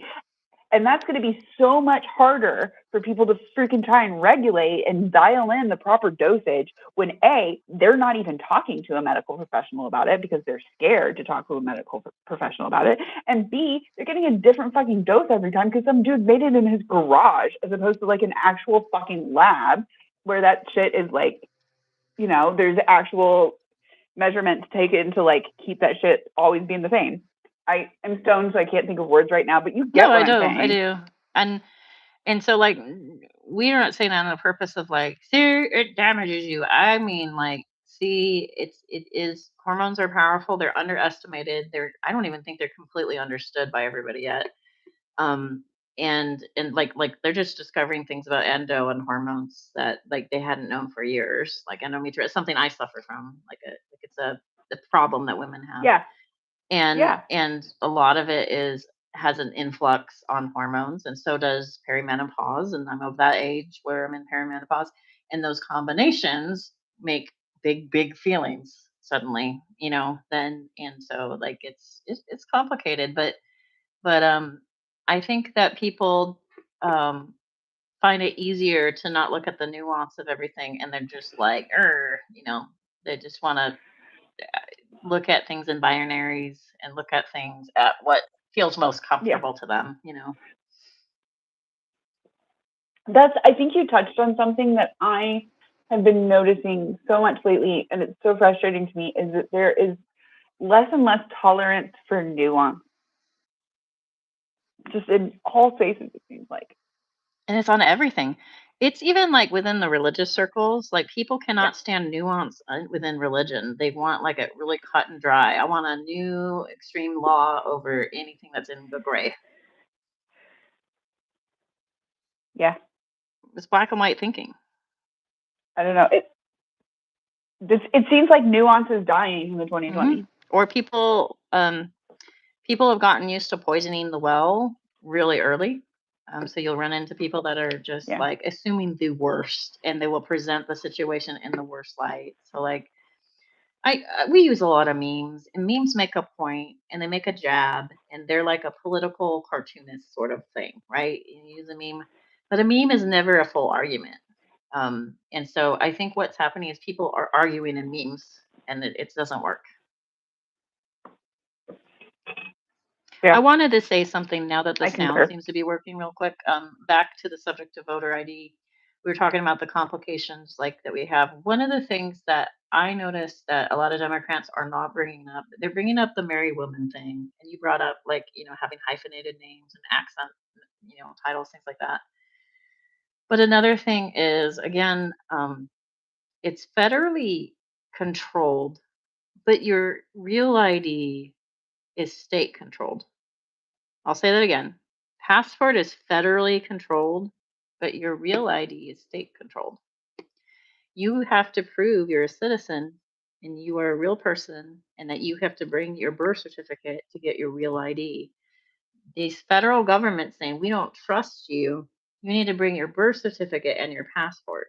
And that's going to be so much harder for people to freaking try and regulate and dial in the proper dosage when A, they're not even talking to a medical professional about it because they're scared to talk to a medical professional about it. And B, they're getting a different fucking dose every time because some dude made it in his garage as opposed to like an actual fucking lab where that shit is like, there's actual measurements taken to like keep that shit always being the same. I am stoned, so I can't think of words right now, but you No, get what I'm I saying. do. And so, like, we're not saying that on the purpose of like, see, it damages you. I mean, like, see, it is hormones are powerful. They're underestimated. I don't even think they're completely understood by everybody yet. Um, and like they're just discovering things about endo and hormones that like they hadn't known for years. Like endometriosis, something I suffer from. Like it's a problem that women have, Yeah, and yeah, a lot of it is has an influx on hormones, and so does perimenopause, and I'm of that age where I'm in perimenopause, and those combinations make big feelings suddenly, then, and so like it's complicated, but I think that people um find it easier to not look at the nuance of everything, and they're just like, they just want to look at things in binaries and look at things at what feels most yeah. comfortable to them. I think you touched on something that I have been noticing so much lately, and it's so frustrating to me, is that there is less and less tolerance for nuance, just in all spaces, it seems like. And it's on everything. It's even like within the religious circles, like people Yeah, cannot stand nuance within religion. They want like a really cut and dry. I want a new extreme law over anything that's in the gray. yeah. It's black and white thinking. I don't know. It seems like nuance is dying in the Hmm. 2020s. Or people have gotten used to poisoning the well really early. So you'll run into people that are just Yeah, like assuming the worst, and they will present the situation in the worst light. So like we use a lot of memes, and memes make a point, and they make a jab, and they're like a political cartoonist sort of thing, right? You use a meme, but a meme is never a full argument. And so I think what's happening is people are arguing in memes, and it doesn't work. I yeah, wanted to say something now that the I sound concur. seems to be working real quick. Back to the subject of voter ID. We were talking about the complications like that we have. One of the things that I noticed that a lot of Democrats are not bringing up, they're bringing up the married woman thing. And you brought up like, having hyphenated names and accent, titles, things like that. But another thing is, again, it's federally controlled, but your real ID is state controlled. I'll say that again. Passport is federally controlled, but your real ID is state controlled. You have to prove you're a citizen and you are a real person and that you have to bring your birth certificate to get your real ID. These federal government saying, "We don't trust you. You need to bring your birth certificate and your passport."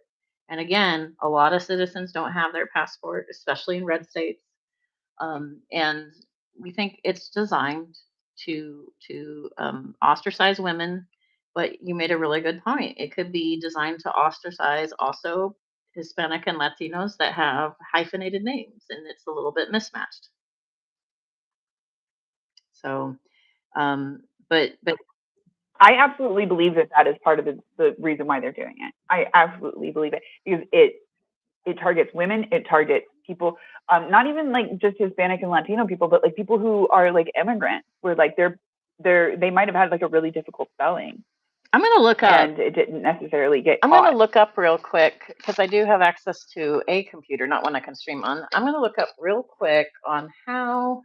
And again, a lot of citizens don't have their passport, especially in red states. And we think it's designed to ostracize women. But you made a really good point. It could be designed to ostracize also Hispanic and Latinos that have hyphenated names, and it's a little bit mismatched. So, but I absolutely believe that that is part of the reason why they're doing it. I absolutely believe it because it targets women, it targets people, not even like just Hispanic and Latino people, but like people who are like immigrants, where like they might have had like a really difficult spelling I'm gonna look up. and it didn't necessarily get I'm gonna caught. look up real quick because I do have access to a computer, not one I can stream on. I'm gonna look up real quick on how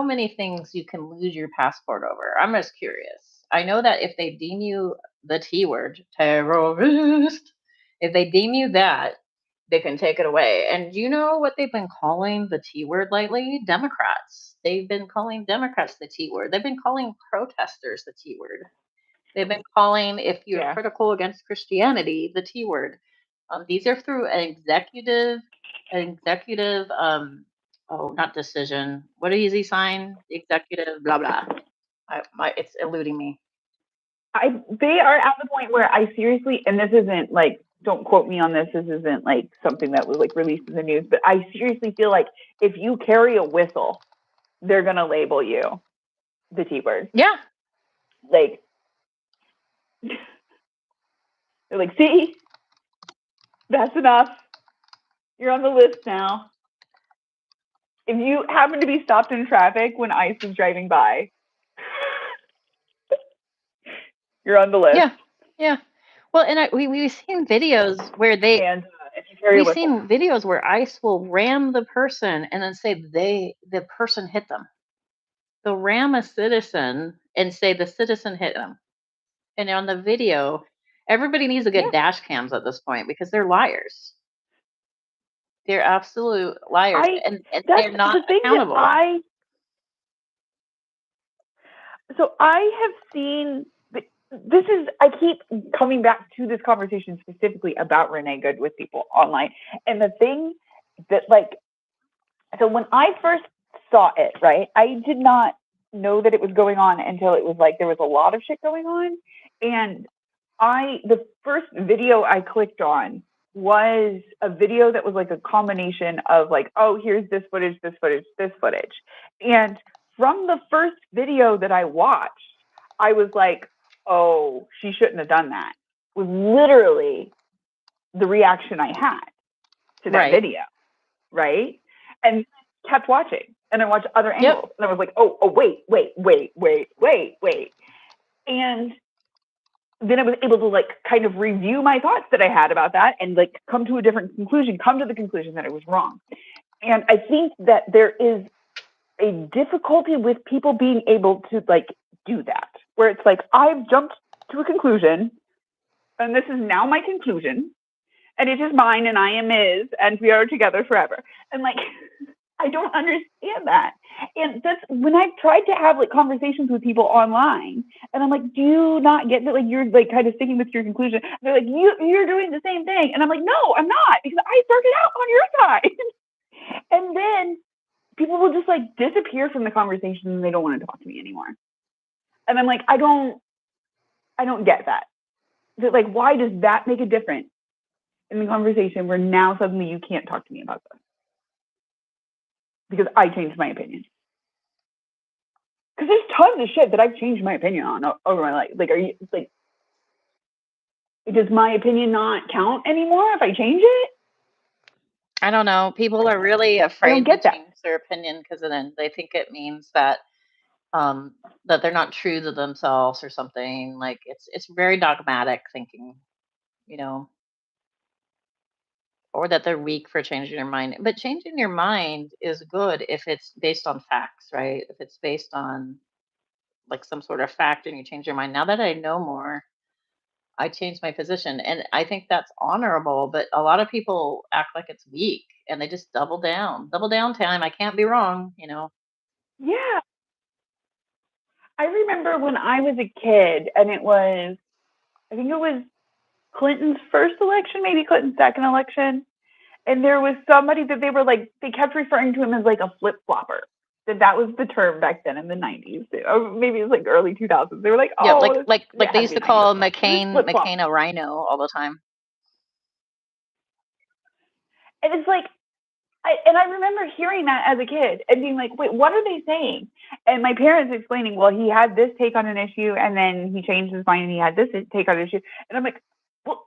many things you can lose your passport over. I'm just curious. I know that if they deem you the T word, terrorist, if they deem you that, they can take it away. And you know what they've been calling the T word lately? Democrats. They've been calling Democrats the T word. They've been calling protesters the T word. They've been calling, if you're Yeah. critical against Christianity, the T word. These are through an executive, oh, not decision. What does he sign? The executive, blah, blah. It's eluding me. They are at the point where I seriously, and this isn't like, don't quote me on this. This isn't like something that was like released in the news, but I seriously feel like if you carry a whistle, they're gonna label you the T word. Yeah, Like they're like, see, that's enough. You're on the list now. If you happen to be stopped in traffic when ICE is driving by, you're on the list. yeah, yeah. Well, and we've seen videos where And if you carry a we've whistle, seen videos where ICE will ram the person and then say the person hit them. They'll ram a citizen and say the citizen hit them. And on the video, everybody needs to yeah. get dash cams at this point because they're liars. They're absolute liars, I and that's they're not the thing that accountable. I have seen. This is I keep coming back to this conversation specifically about Renee Good with people online, and the thing that like so when I first saw it, right, I did not know that it was going on until it was like there was a lot of shit going on, and the first video I clicked on was a video that was like a combination of like, oh, here's this footage, this footage, this footage. And from the first video that I watched, I was like, oh, she shouldn't have done that. Was literally the reaction I had to that Right. video, right? And kept watching. And I watched other Yep. angles. And I was like, oh, wait. And then I was able to like kind of review my thoughts that I had about that and like come to a different conclusion, come to the conclusion that I was wrong. And I think that there is a difficulty with people being able to like do that, where it's like, I've jumped to a conclusion and this is now my conclusion and it is mine and I am his and we are together forever. And like, I don't understand that. And that's when I've tried to have like conversations with people online and I'm like, do you not get that like you're like kind of sticking with your conclusion? And they're like, you're doing the same thing. And I'm like, no, I'm not, because I started out on your side. And then people will just like disappear from the conversation and they don't want to talk to me anymore. And I'm like, I don't get that. That like, why does that make a difference in the conversation where now suddenly you can't talk to me about this? Because I changed my opinion. Because there's tons of shit that I've changed my opinion on over my life. Like, are you like, does my opinion not count anymore if I change it? I don't know. People are really I don't afraid to get that. change their opinion because then they think it means um, that they're not true to themselves or something. Like it's very dogmatic thinking, you know, or that they're weak for changing their mind. But changing your mind is good if it's based on facts, right? If it's based on like some sort of fact and you change your mind. Now that I know more, I changed my position. And I think that's honorable, but a lot of people act like it's weak and they just double down. Double down time. I can't be wrong, you know. Yeah. I remember when I was a kid and I think it was Clinton's first election, maybe Clinton's second election. And there was somebody that they were like, they kept referring to him as like a flip flopper. That was the term back then in the 90s. Maybe it was like early 2000s. They were like, Yeah, like oh, like it like they had to used be to the 90s. call This flip flop. McCain a rhino all the time. And it's like, I remember hearing that as a kid and being like, wait, what are they saying? And my parents explaining, well, he had this take on an issue and then he changed his mind and he had this take on an issue. And I'm like, well,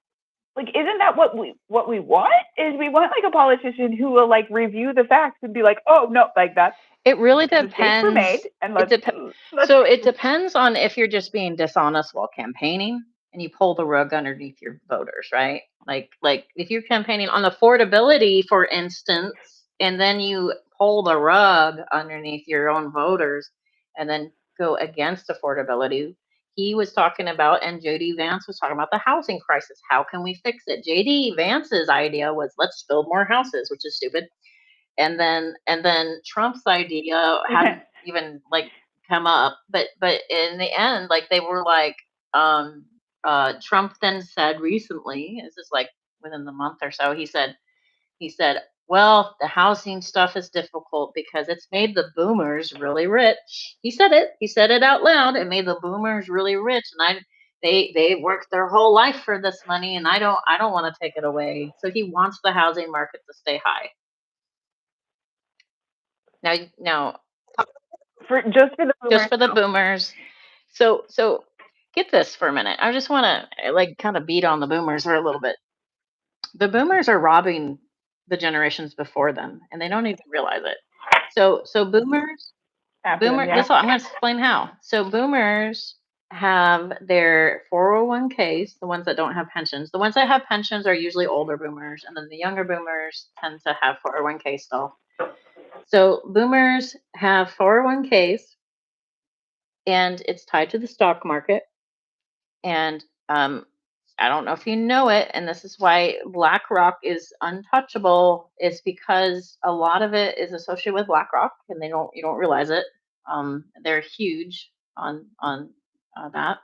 like, isn't that what we want? Is we want like a politician who will like review the facts and be like, oh no, like that's It really mistakes were made depends. and It dep let's So it depends on if you're just being dishonest while campaigning and you pull the rug underneath your voters, right? Like if you're campaigning on affordability, for instance, and then you pull the rug underneath your own voters and then go against affordability. He was talking about, and JD Vance was talking about the housing crisis. How can we fix it? JD Vance's idea was let's build more houses, which is stupid. And then Trump's idea hadn't even like come up, but in the end, like they were like, um, Trump then said recently, this is like within the month or so, he said, well, the housing stuff is difficult because it's made the boomers really rich. He said it out loud. It made the boomers really rich, and they worked their whole life for this money, and I don't want to take it away. So he wants the housing market to stay high. Now, for just for the just boomers for the though. boomers. So get this for a minute. I just want to like kind of beat on the boomers for a little bit. The boomers are robbing the generations before them, and they don't even realize it. So After them, yeah. This I'm going to explain how. So boomers have their 401ks, the ones that don't have pensions. The ones that have pensions are usually older boomers, and then the younger boomers tend to have 401k still. So boomers have 401ks and it's tied to the stock market. And I don't know if you know it, and this is why BlackRock is untouchable. It's because a lot of it is associated with BlackRock, and they don't you don't realize it. They're huge on that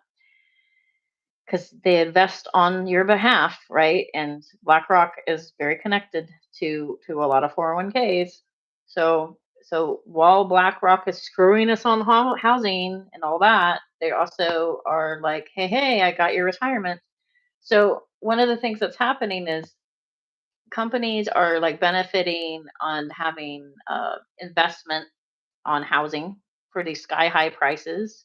because they invest on your behalf, right? And BlackRock is very connected to a lot of 401ks. So while BlackRock is screwing us on housing and all that, they also are like, hey, I got your retirement. So one of the things that's happening is companies are like benefiting on having investment on housing for these sky high prices.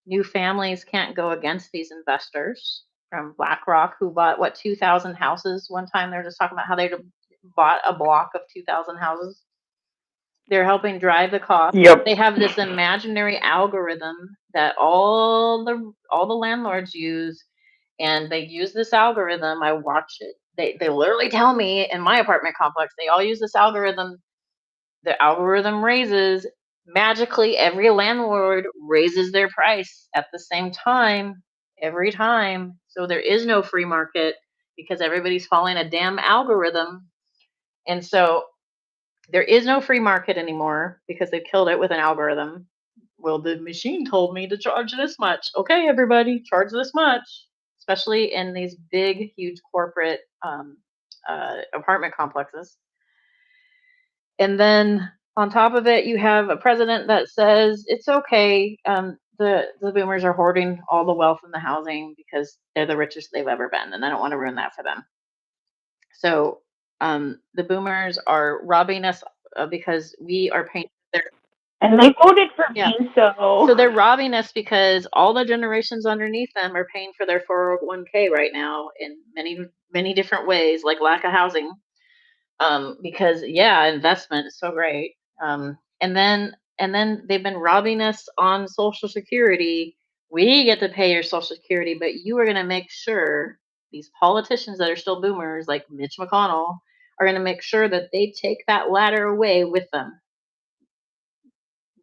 New families can't go against these investors from BlackRock, who bought what 2,000 houses one time. They're just talking about how they bought a block of 2,000 houses. They're helping drive the cost. Yep. They have this imaginary algorithm that all the landlords use, and they use this algorithm. I watch it. They literally tell me in my apartment complex they all use this algorithm. The algorithm raises magically. Every landlord raises their price at the same time every time. So there is no free market because everybody's following a damn algorithm. And so there is no free market anymore because they've killed it with an algorithm. Well, the machine told me to charge this much. Okay, everybody, charge this much, especially in these big, huge corporate apartment complexes. And then on top of it, you have a president that says it's okay. The boomers are hoarding all the wealth in the housing because they're the richest they've ever been, and I don't want to ruin that for them. So the boomers are robbing us because we are paying their And they voted for yeah. me, so So they're robbing us because all the generations underneath them are paying for their 401k right now in many different ways, like lack of housing. Because yeah, investment is so great. And then they've been robbing us on Social Security. We get to pay your Social Security, but you are going to make sure these politicians that are still boomers, like Mitch McConnell, are going to make sure that they take that ladder away with them.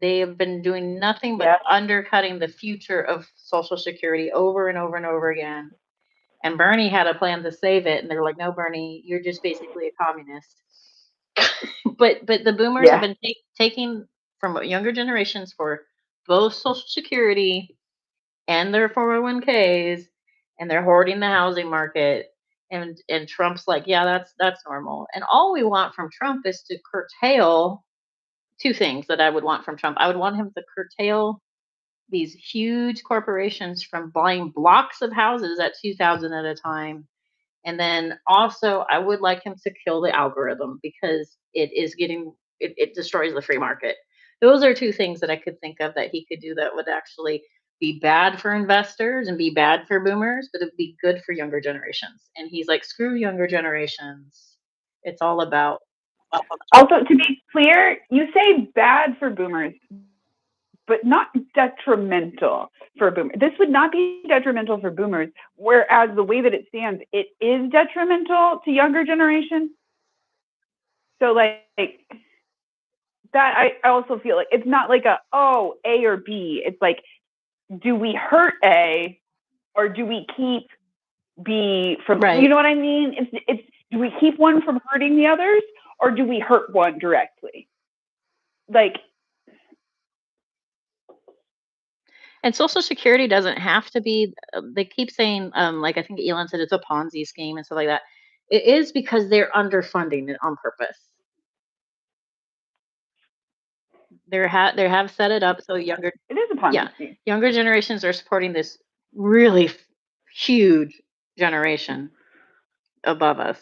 They have been doing nothing but yeah. undercutting the future of Social Security over and over and over again. and Bernie had a plan to save it, and they were like, "No, Bernie, you're just basically a communist." But the boomers have Yeah. been taking from younger generations for both Social Security and their 401ks, and they're hoarding the housing market. And Trump's like, yeah, that's normal. And all we want from Trump is to curtail two things that I would want from Trump. I would want him to curtail these huge corporations from buying blocks of houses at 2,000 at a time. And then also, I would like him to kill the algorithm because it destroys the free market. Those are two things that I could think of that he could do that would actually be bad for investors and be bad for boomers, but it'd be good for younger generations. And he's like, screw younger generations. It's all about. Also, to be clear, you say bad for boomers, but not detrimental for boomers. This would not be detrimental for boomers, whereas the way that it stands, it is detrimental to younger generations. So like that, I also feel like it's not like a A or B. It's like, do we hurt A or do we keep B from? Right. You know what I mean? It's do we keep one from hurting the others or do we hurt one directly? Like. And Social Security doesn't have to be. They keep saying, like I think Elon said, it's a Ponzi scheme and stuff like that. It is because they're underfunding it on purpose. They have set it up so younger. It is a Ponzi Yeah, scheme. younger generations are supporting this really huge generation above us.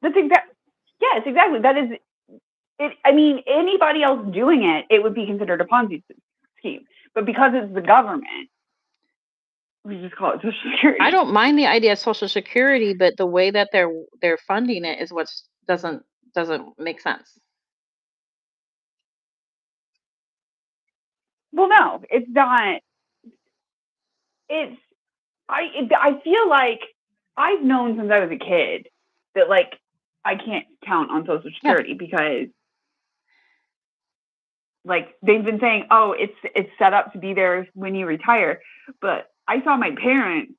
That's exactly. Yes, exactly. That is it. I mean, anybody else doing it, it would be considered a Ponzi scheme. But because it's the government, we just call it Social Security. I don't mind the idea of Social Security, but the way that they're funding it is what doesn't make sense. Well, no, it's not. It's I feel like I've known since I was a kid that like I can't count on Social Security because like they've been saying, oh, it's set up to be there when you retire. But I saw my parents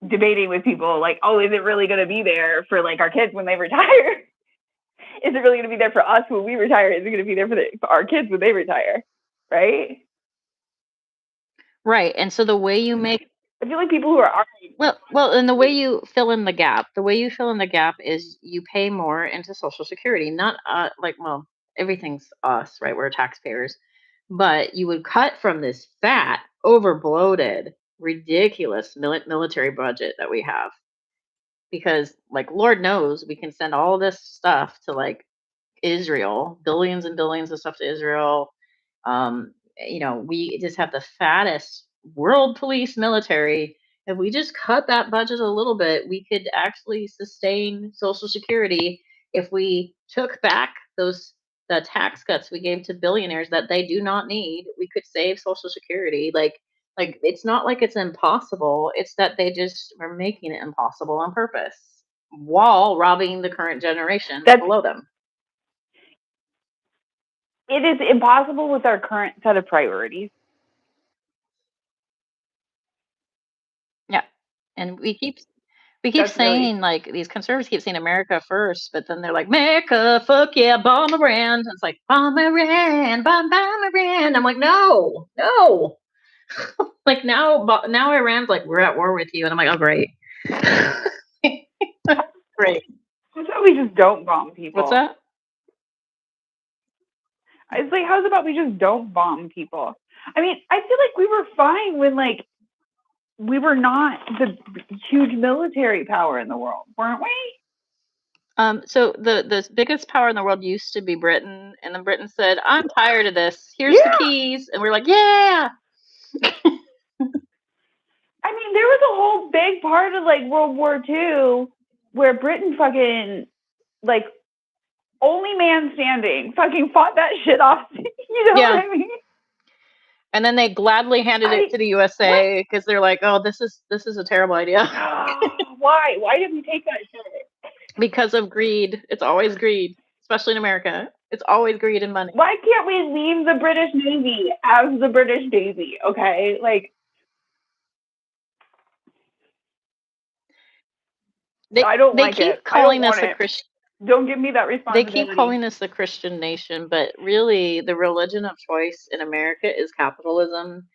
debating with people like, oh, is it really going to be there for like our kids when they retire? Is it really going to be there for us when we retire? Is it going to be there for our kids when they retire? Right? Right. And so the way you make I feel like people who are our age, well, and the way you fill in the gap, is you pay more into Social Security, not well, everything's us, right? We're taxpayers, but you would cut from this fat, over bloated, ridiculous military budget that we have because, like, Lord knows we can send all this stuff to like Israel, billions and billions of stuff to Israel. We just have the fattest world police military. If we just cut that budget a little bit, we could actually sustain Social Security if we took back the tax cuts we gave to billionaires that they do not need. We could save Social Security. Like it's not like it's impossible. It's that they just are making it impossible on purpose while robbing the current generation below them. It is impossible with our current set of priorities. Yeah. And we keep That's saying really, like these conservatives keep saying America first, but then they're like, America, fuck yeah, bomb Iran. And it's like, bomb Iran, bomb Iran. I'm like, no, no. Like now Iran's like, we're at war with you. And I'm like, oh, great. Great. How's about we just don't bomb people? What's that? It's like, how's about we just don't bomb people? I mean, I feel like we were fine when like we were not the huge military power in the world, weren't we? So the biggest power in the world used to be Britain, and then Britain said, I'm tired of this. Here's the keys. And we're like, yeah. I mean, there was a whole big part of like World War II where Britain fucking like only man standing fucking fought that shit off. You know what I mean? And then they gladly handed it to the USA because they're like, oh, this is a terrible idea. Why? Why did we take that shit? Because of greed. It's always greed, especially in America. It's always greed and money. Why can't we leave the British Navy as the British Navy? Okay, like I don't They like keep it. I don't calling us want a it. Christian. Don't give me that They keep responsibility. calling us the Christian nation, but really the religion of choice in America is capitalism,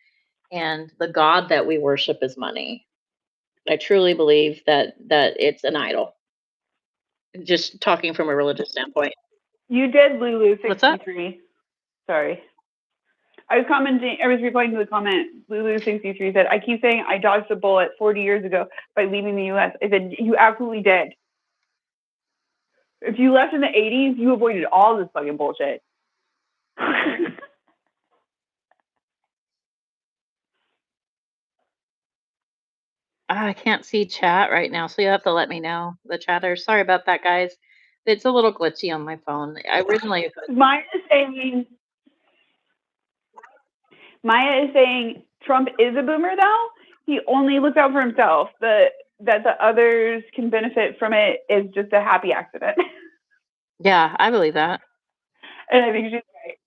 and the god that we worship is money. I truly believe that it's an idol. Just talking from a religious standpoint. You did Lulu What's that? 63. Sorry. I was replying to the comment. Lulu63 said, I keep saying I dodged a bullet 40 years ago by leaving the US. I said, you absolutely did. If you left in the 80s, you avoided all this fucking bullshit. I can't see chat right now, so you'll have to let me know, the chatter. Sorry about that, guys. It's a little glitchy on my phone. I originally Maya is saying Maya is saying Trump is a boomer, though. He only looks out for himself. That the others can benefit from it is just a happy accident. yeah, I believe that. And I think she's right.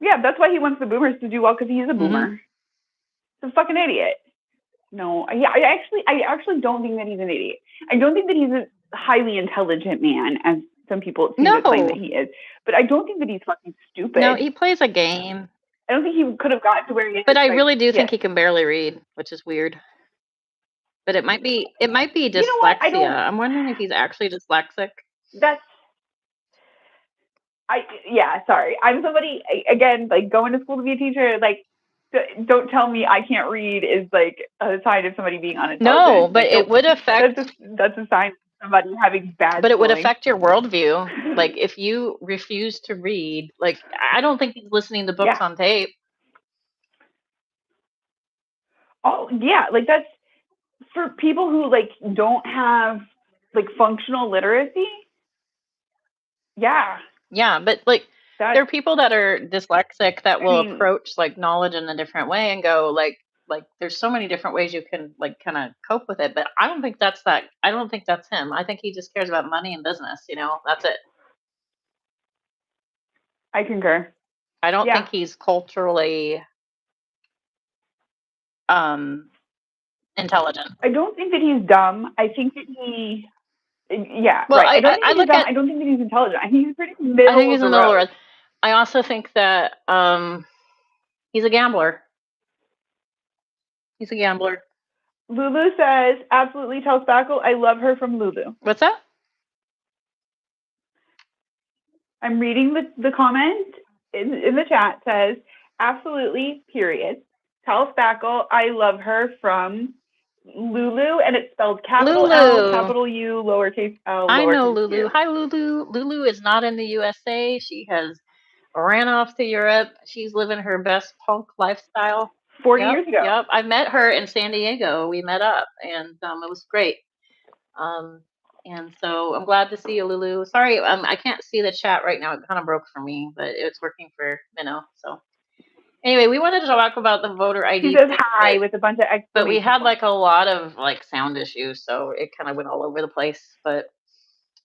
Yeah, that's why he wants the boomers to do well, because he's a boomer. Mhm. He's a fucking idiot. No, I actually don't think that he's an idiot. I don't think that he's a highly intelligent man, as some people seem to claim that No. he is. But I don't think that he's fucking No, stupid. he plays a game, I don't think he could have gotten to where he but is I by really do think yes. he can barely read, which is weird. But it might be You know what? I dyslexia. don't. I'm wondering if he's actually dyslexic. That's yeah. Sorry, I'm somebody again like going to school to be a teacher. Like, don't tell me I can't read is like a sign of somebody being No, unintelligent. but Like, it nope. would affect That's a sign of somebody having bad but it would schooling. affect your worldview. Like if you refuse to read, like I don't think he's listening to books Yeah. on tape. Oh yeah. Like that's for people who like don't have like functional literacy. Yeah. Yeah, but like there That's. are people that are dyslexic that I will mean, approach like knowledge in a different way and go like there's so many different ways you can like kind of cope with it. But I don't think that's him. I think he just cares about money and business, That's it. I concur. I don't Yeah. think he's culturally intelligent. I don't think that he's dumb. I think that he. Yeah, Well, right. I don't think I that he's look dumb. at I don't think that he's intelligent. I think he's pretty I think middle he's of in the the middle of the road. road. I also think that he's a gambler. He's a gambler. Lulu says, absolutely tell Spackle I love her from Lulu. What's that? I'm reading the comment in the chat says, absolutely, period. Tell Spackle I love her from Lulu, and it's spelled capital L, Lulu. capital U, lowercase l, I know lowercase Lulu. u. Hi, Lulu. Lulu is not in the USA. She has ran off to Europe. She's living her best punk lifestyle. 40 Yep, years ago. yep. I met her in San Diego. We met up, and it was great. Um, and so I'm glad to see you, Lulu. Sorry, I can't see the chat right now. It kind of broke for me, but it's working for Minnow. So anyway, we wanted to talk about the voter She ID says thing, hi with a bunch of but we exclamation had points. like a lot of like sound issues, so it kind of went all over the place. But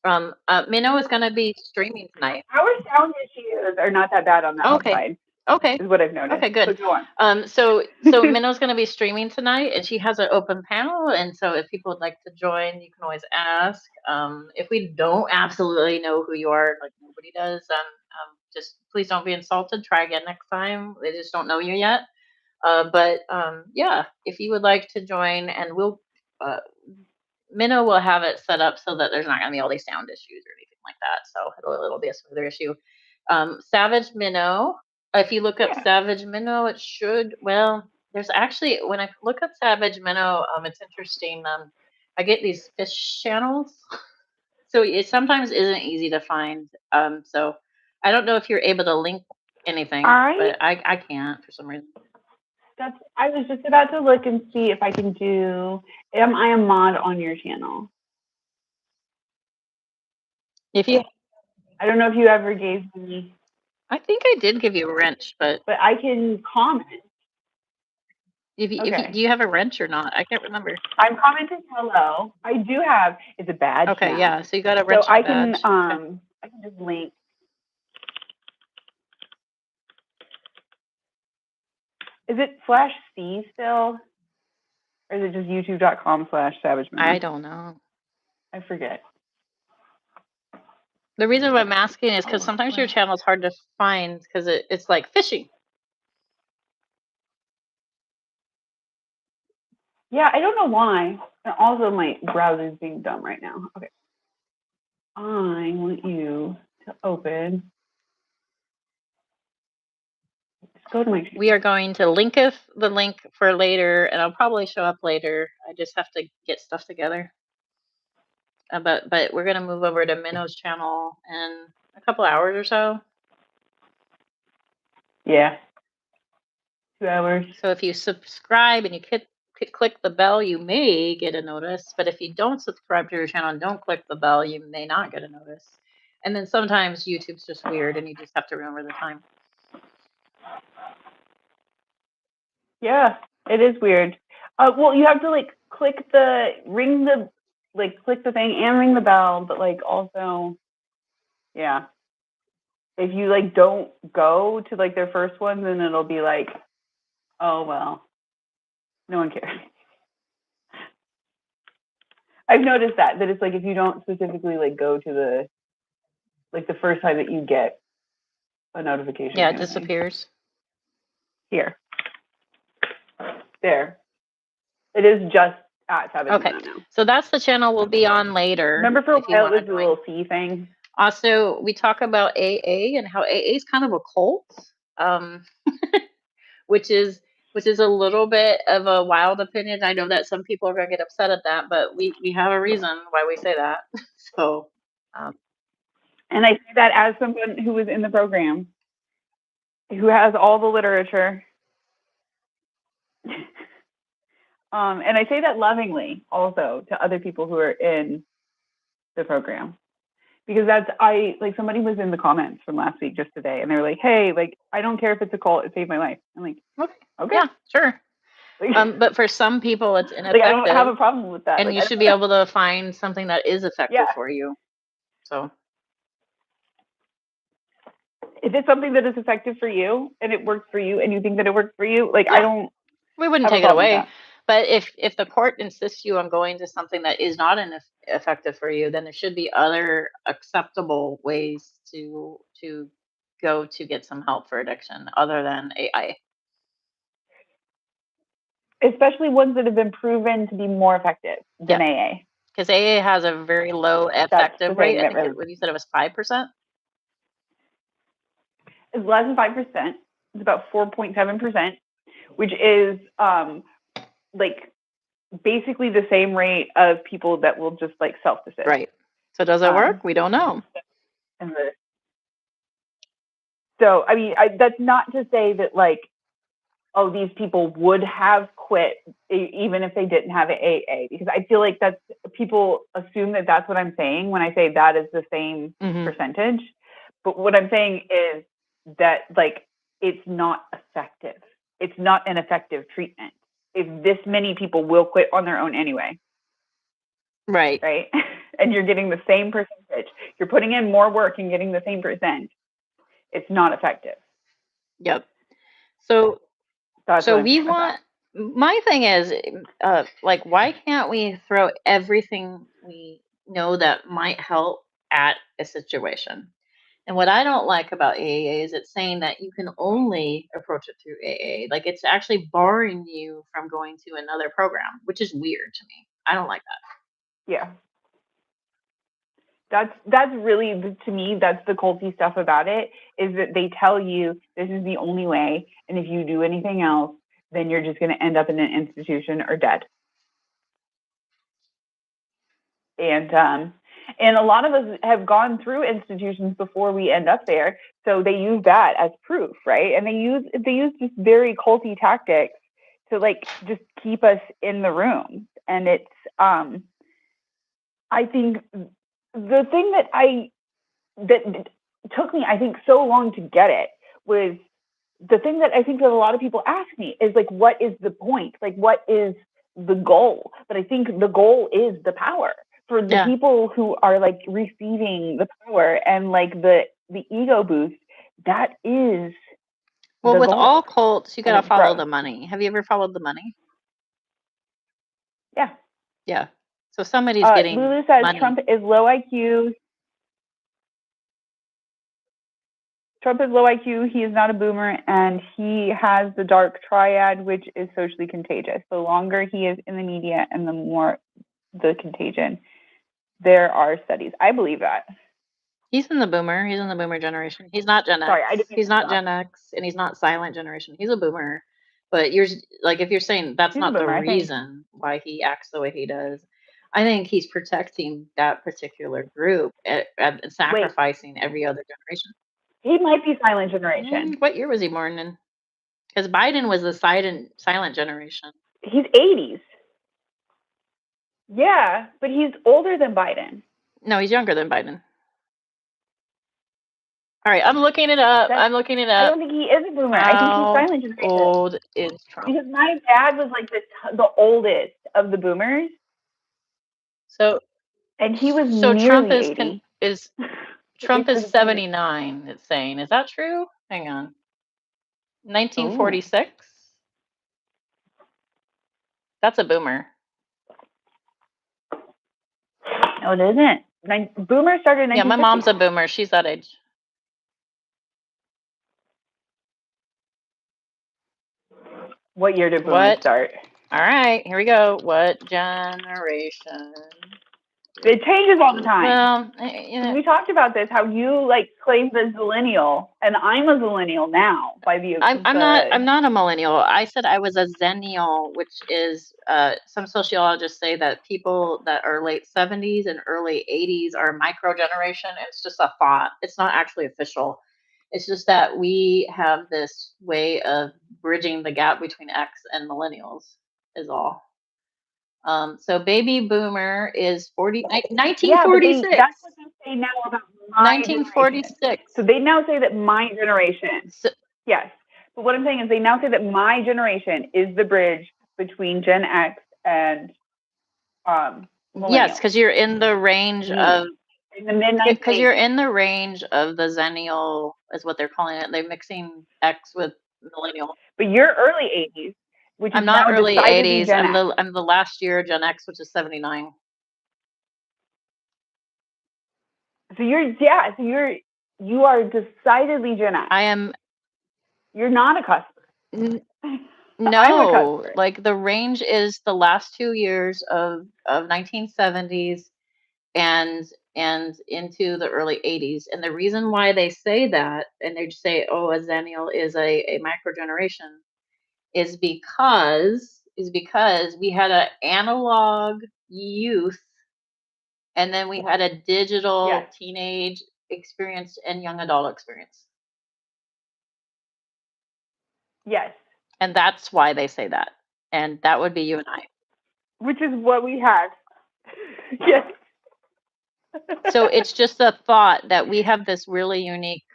Minnow is going to be streaming tonight. Our sound issues are not that bad on the Okay. outside, Okay. is what I've noticed. Okay, good. So go on. So Minnow's going to be streaming tonight, and she has an open panel. And so, if people would like to join, you can always ask. If we don't absolutely know who you are, like nobody does, just please don't be insulted. Try again next time. They just don't know you yet. But yeah, if you would like to join, and uh, Minnow will have it set up so that there's not going to be all these sound issues or anything like that. So it'll be a smoother issue. Savage Minnow. If you look up Yeah. Savage Minnow, it should. Well, there's actually when I look up Savage Minnow, it's interesting. I get these fish channels, so it sometimes isn't easy to find. So I don't know if you're able to link anything, I but I can't for some reason. I was just about to look and see if I can do. Am I a mod on your channel? If you, I don't know if you ever gave me, I think I did give you a wrench, but but I can comment. if you, Okay. do you have a wrench or not? I can't remember. I'm commenting hello. I do have. It's a badge Okay, now, yeah. So you got a so wrench and a badge. Okay. I can just link. Is it /C still? Or is it just youtube.com/savagememo? I don't know. I forget. The reason why I'm asking is because Oh, sometimes your well. channel is hard to find because it's like fishing. Yeah, I don't know why. And also, my browser is being dumb right now. Okay. I want you to open. Just go to my We are channel. going to the link for later, and I'll probably show up later. I just have to get stuff together. But we're gonna move over to Minnow's channel in a couple hours or so. Yeah. 2 hours. So if you subscribe and you click the bell, you may get a notice. But if you don't subscribe to your channel and don't click the bell, you may not get a notice. And then sometimes YouTube's just weird, and you just have to remember the time. Yeah, it is weird. Well, you have to like click the click the thing and ring the bell, but like also, yeah. If you like don't go to like their first one, then it'll be like, oh well, no one cares. I've noticed that it's like if you don't specifically like go to the first time that you get a notification Yeah, it kind of thing. disappears. Here. There. It is just at Savage Okay, Minnow now. so that's the channel we'll be on later. Remember for a If you while want it to was the join. little C thing? Also, we talk about AA and how AA is kind of a cult, um, which is a little bit of a wild opinion. I know that some people are going to get upset at that, but we have a reason why we say that. So, um, And I say that as someone who was in the program, who has all the literature. And I say that lovingly also to other people who are in the program. Because somebody was in the comments from last week just today, and they were like, hey, like, I don't care if it's a cult, it saved my life. I'm like, okay. yeah, sure. Like, But for some people, it's like, I don't have ineffective, a problem with that. and Like, you I should be don't, able to find something that is effective yeah. for you. So, If it's something that is effective for you and it works for you and you think that it works for you, like, yeah, I don't we wouldn't have a take it problem with away. that. But if the court insists you on going to something that is not effective for you, then there should be other acceptable ways to go to get some help for addiction other than AI. Especially ones that have been proven to be more effective than Yep, AA. because AA has a very low That's the effective rate. thing I that think really what you said it was 5%. is less than 5%. It's about 4.7%, which is like basically the same rate of people that will just like self-desist. Right. So does it work? We don't know. And so, I mean, that's not to say that like, oh, these people would have quit even if they didn't have AA, because I feel like that's people assume that that's what I'm saying when I say that is the same percentage. But what I'm saying is that like it's not effective. It's not an effective treatment if this many people will quit on their own anyway. Right. Right. And you're getting the same percentage. You're putting in more work and getting the same percent. It's not effective. Yep. So That's what I'm we saying with want. that. My thing is, like, why can't we throw everything we know that might help at a situation? And what I don't like about AAA is it's saying that you can only approach it through AA. Like it's actually barring you from going to another program, which is weird to me. I don't like that. Yeah. That's really, to me, that's the culty stuff about it, is that they tell you this is the only way, and if you do anything else, then you're just going to end up in an institution or dead. And a lot of us have gone through institutions before we end up there, so they use that as proof, right? And they use just very culty tactics to like just keep us in the room. And it's I think the thing that took me, I think, so long to get it was the thing that I think that a lot of people ask me is like, what is the point? Like, what is the goal? But I think the goal is the power for the people who are like receiving the power and like the ego boost. That is well, the with goal. all cults, you got to follow gross. the money. Have you ever followed the money? Yeah. Yeah. So somebody's getting Lulu says money. Trump is low IQ. Trump is low IQ. He is not a boomer, and he has the dark triad, which is socially contagious. The longer he is in the media, and the more the contagion. There are studies. I believe that. He's in the boomer. He's in the boomer generation. He's not Gen Sorry, I X. didn't mean He's to not stop. Gen X, and he's not silent generation. He's a boomer. But you're like, if you're saying that's He's a not the boomer, I think. reason why he acts the way he does, I think he's protecting that particular group and Wait, sacrificing every other generation. he might be silent generation. What year was he born in? Because Biden was the silent generation. He's 80s. Yeah, but he's older than Biden. No, he's younger than Biden. All right, I'm looking it up. That's, I'm looking it I up. don't think he is a boomer. I think he's How silent generation. old is Trump? Because my dad was like the oldest of the boomers, So and he was so Trump nearly is 80. Trump is Before the president. 79, it's saying. Is that true? Hang on. Oh, 1946? That's a boomer. no, it isn't. Boomers started in Yeah, my 1950. mom's a boomer. She's that age. What year did boomers What? start? All right, here we go. What generation? It changes all the time. Well, We talked about this, how you like claim the zillennial, and I'm a zillennial now by I'm not a millennial. I said I was a zennial, which is some sociologists say that people that are late 70s and early 80s are a micro generation. It's just a thought. It's not actually official. It's just that we have this way of bridging the gap between X and millennials is all. So baby boomer is yeah, but that's 1946. what they say now about my generation. 1946. So they now say that my generation, So, yes. But what I'm saying is they now say that my generation is the bridge between Gen X and yes, millennials. because you're in the range Me of in the mid because you're 1980s. in the range of the zennial is what they're calling it. They're mixing X with millennial. But you're early 80s, which I'm is not now early decidedly 80s. Gen X. I'm the last year Gen X, which is 79. So you are decidedly Gen X. I am You're not a n- cusper. I'm a no, cusper. like the range is the last 2 years of 1970s and into the early 80s. And the reason why they say that, and they just say, oh, a zennial is a micro generation, is because we had an analog youth and then we had a Yes. digital teenage experience and young adult experience. Yes. And that's why they say that. And that would be you and I. Which is what we had. Yes. So it's just a thought that we have this really unique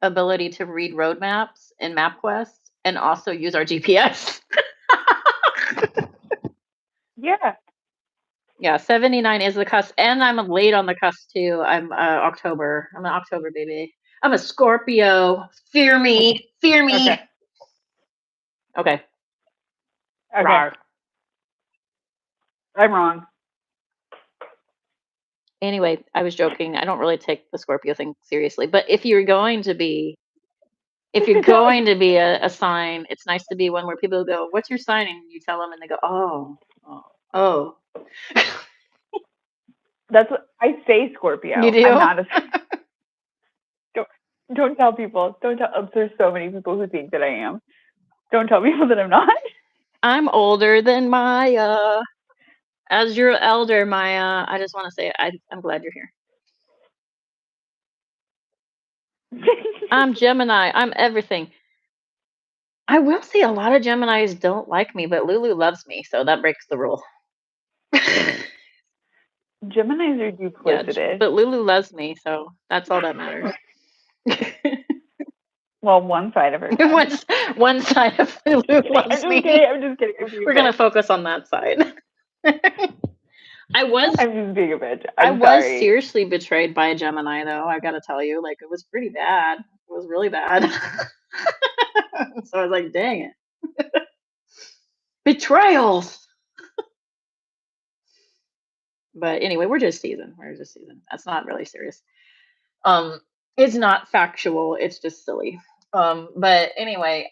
ability to read roadmaps in MapQuest and also use our GPS. Yeah. Yeah, 79 is the cusp, and I'm late on the cusp too. I'm October. I'm an October baby. I'm a Scorpio. Fear me. Fear Okay. me. Okay. Okay. Rawr. I'm wrong. Anyway, I was joking. I don't really take the Scorpio thing seriously, but if you're going to be a sign, it's nice to be one where people go, "What's your sign?" and you tell them, and they go, "Oh, oh, oh." That's what I say, You Scorpio. I'm do? not a. Don't don't tell people. Don't tell. There's so many people who think that I am. Don't tell people that I'm not. I'm older than Maya. As your elder, Maya, I just want to say I'm glad you're here. I'm Gemini. I'm everything. I will say a lot of Geminis don't like me, but Lulu loves me, so that breaks the rule. Geminis are Yeah, duplicitous. but Lulu loves me, so that's all that matters. Well, one side of her does. one, one side of Lulu I'm loves just kidding. me. I'm just kidding. I'm being a We're gonna bitch. focus on that side. I was I'm just being a bitch. I I'm was sorry. seriously betrayed by a Gemini, though. I gotta tell you, like it was pretty bad. It was really bad. So I was like, dang it, betrayals. But anyway, we're just teasing. We're just teasing. That's not really serious. Um, it's not factual. It's just silly. But anyway,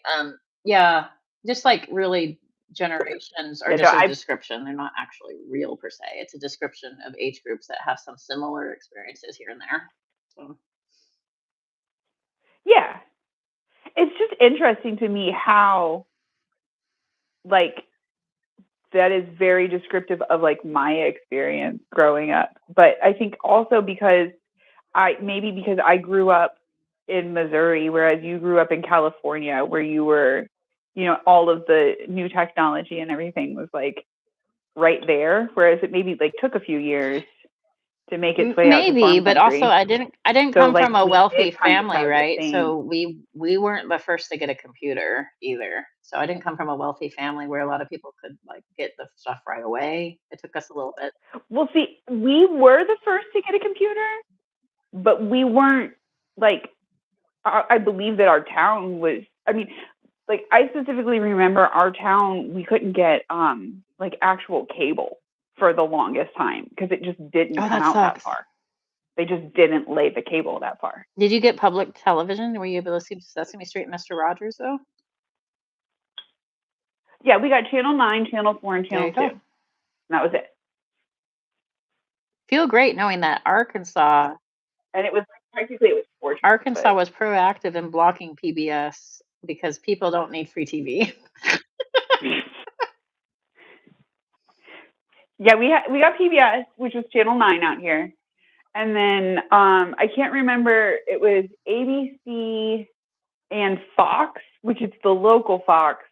yeah, just like really generations are Yeah, no, just a I description. They're not actually real per se. It's a description of age groups that have some similar experiences here and there. So, yeah. It's just interesting to me how like that is very descriptive of like my experience growing up. But I think also because I grew up in Missouri, whereas you grew up in California, where you were, all of the new technology and everything was like right there, whereas it maybe like took a few years to make its way out to maybe, farm but also country. I didn't So come like from a we did wealthy kind of family, have the right? same. So we weren't the first to get a computer either. So I didn't come from a wealthy family where a lot of people could like get the stuff right away. It took us a little bit. Well, see, we were the first to get a computer, but we weren't like I believe that our town was. I mean, like I specifically remember our town. We couldn't get like actual cable for the longest time because it just didn't Oh, come that out that sucks. far. They just didn't lay the cable that far. Did you get public television? Were you able to see Sesame Street and Mr. Rogers though? Yeah, we got Channel 9, Channel 4, and There Channel you 2. go. And that was it. Feel great knowing that And it was like practically it was torture, Arkansas but was proactive in blocking PBS because people don't need free TV. yeah, we got PBS, which was Channel 9 out here. And then I can't remember, it was ABC and Fox, which is the local Fox.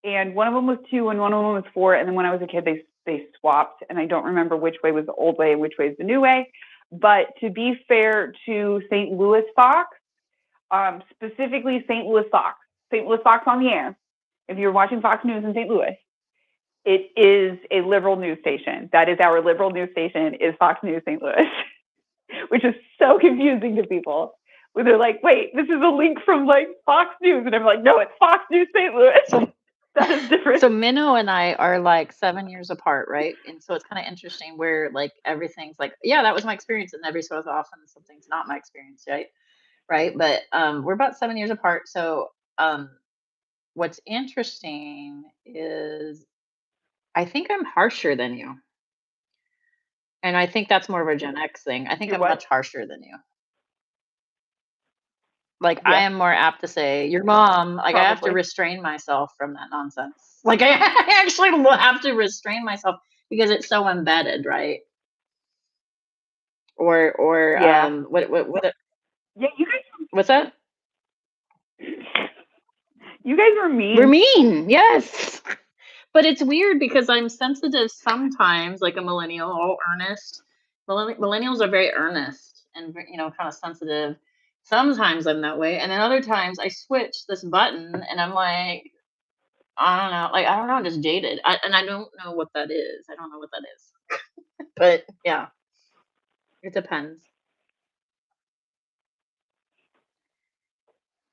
And one of them was 2 and one of them was 4. And then when I was a kid, they swapped. And I don't remember which way was the old way and which way is the new way. But to be fair to St. Louis Fox, specifically St. Louis Fox on the air, if you're watching Fox News in St. Louis, it is a liberal news station. That is our liberal news station is Fox News St. Louis, which is so confusing to people. Where they're like, wait, this is a link from like Fox News. And I'm like, no, it's Fox News St. Louis. So That is different. so Minnow and I are like 7 years apart, right? And so it's kind of interesting where like everything's like, yeah, that was my experience, and every so often something's not my experience, right? Right. But we're about 7 years apart. So um what's interesting is I think I'm harsher than you. And I think that's more of a Gen X thing. I think You're I'm what? much harsher than you. Like, I Yeah, am more apt to say, "Your mom," like, I have to probably. restrain myself from that nonsense. Like, I actually have to restrain myself because it's so embedded, right? Yeah. Yeah, what's that? you guys were We're mean. mean, yes. But it's weird because I'm sensitive sometimes, like a millennial, all earnest. Millennials are very earnest and kind of sensitive. Sometimes I'm that way, and then other times I switch this button, and I'm like, I don't know, like I don't know, I'm just jaded, and I don't know what that is. I don't know what that is, but yeah, it depends.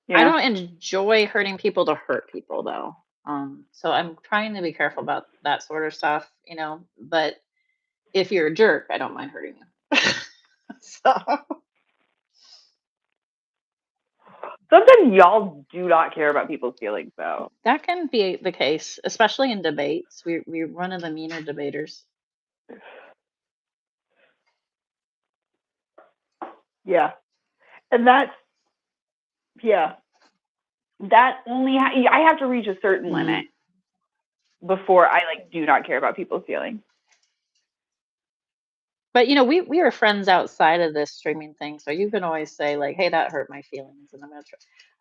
I Yeah. don't enjoy hurting people to hurt people, though. So I'm trying to be careful about that sort of stuff. But if you're a jerk, I don't mind hurting you. So Sometimes y'all do not care about people's feelings, though. that can be the case, especially in debates. We're one of the meaner debaters. Yeah. And yeah, I have to reach a certain limit Mm. before I like do not care about people's feelings. But we are friends outside of this streaming thing, so you can always say like, "Hey, that hurt my feelings," and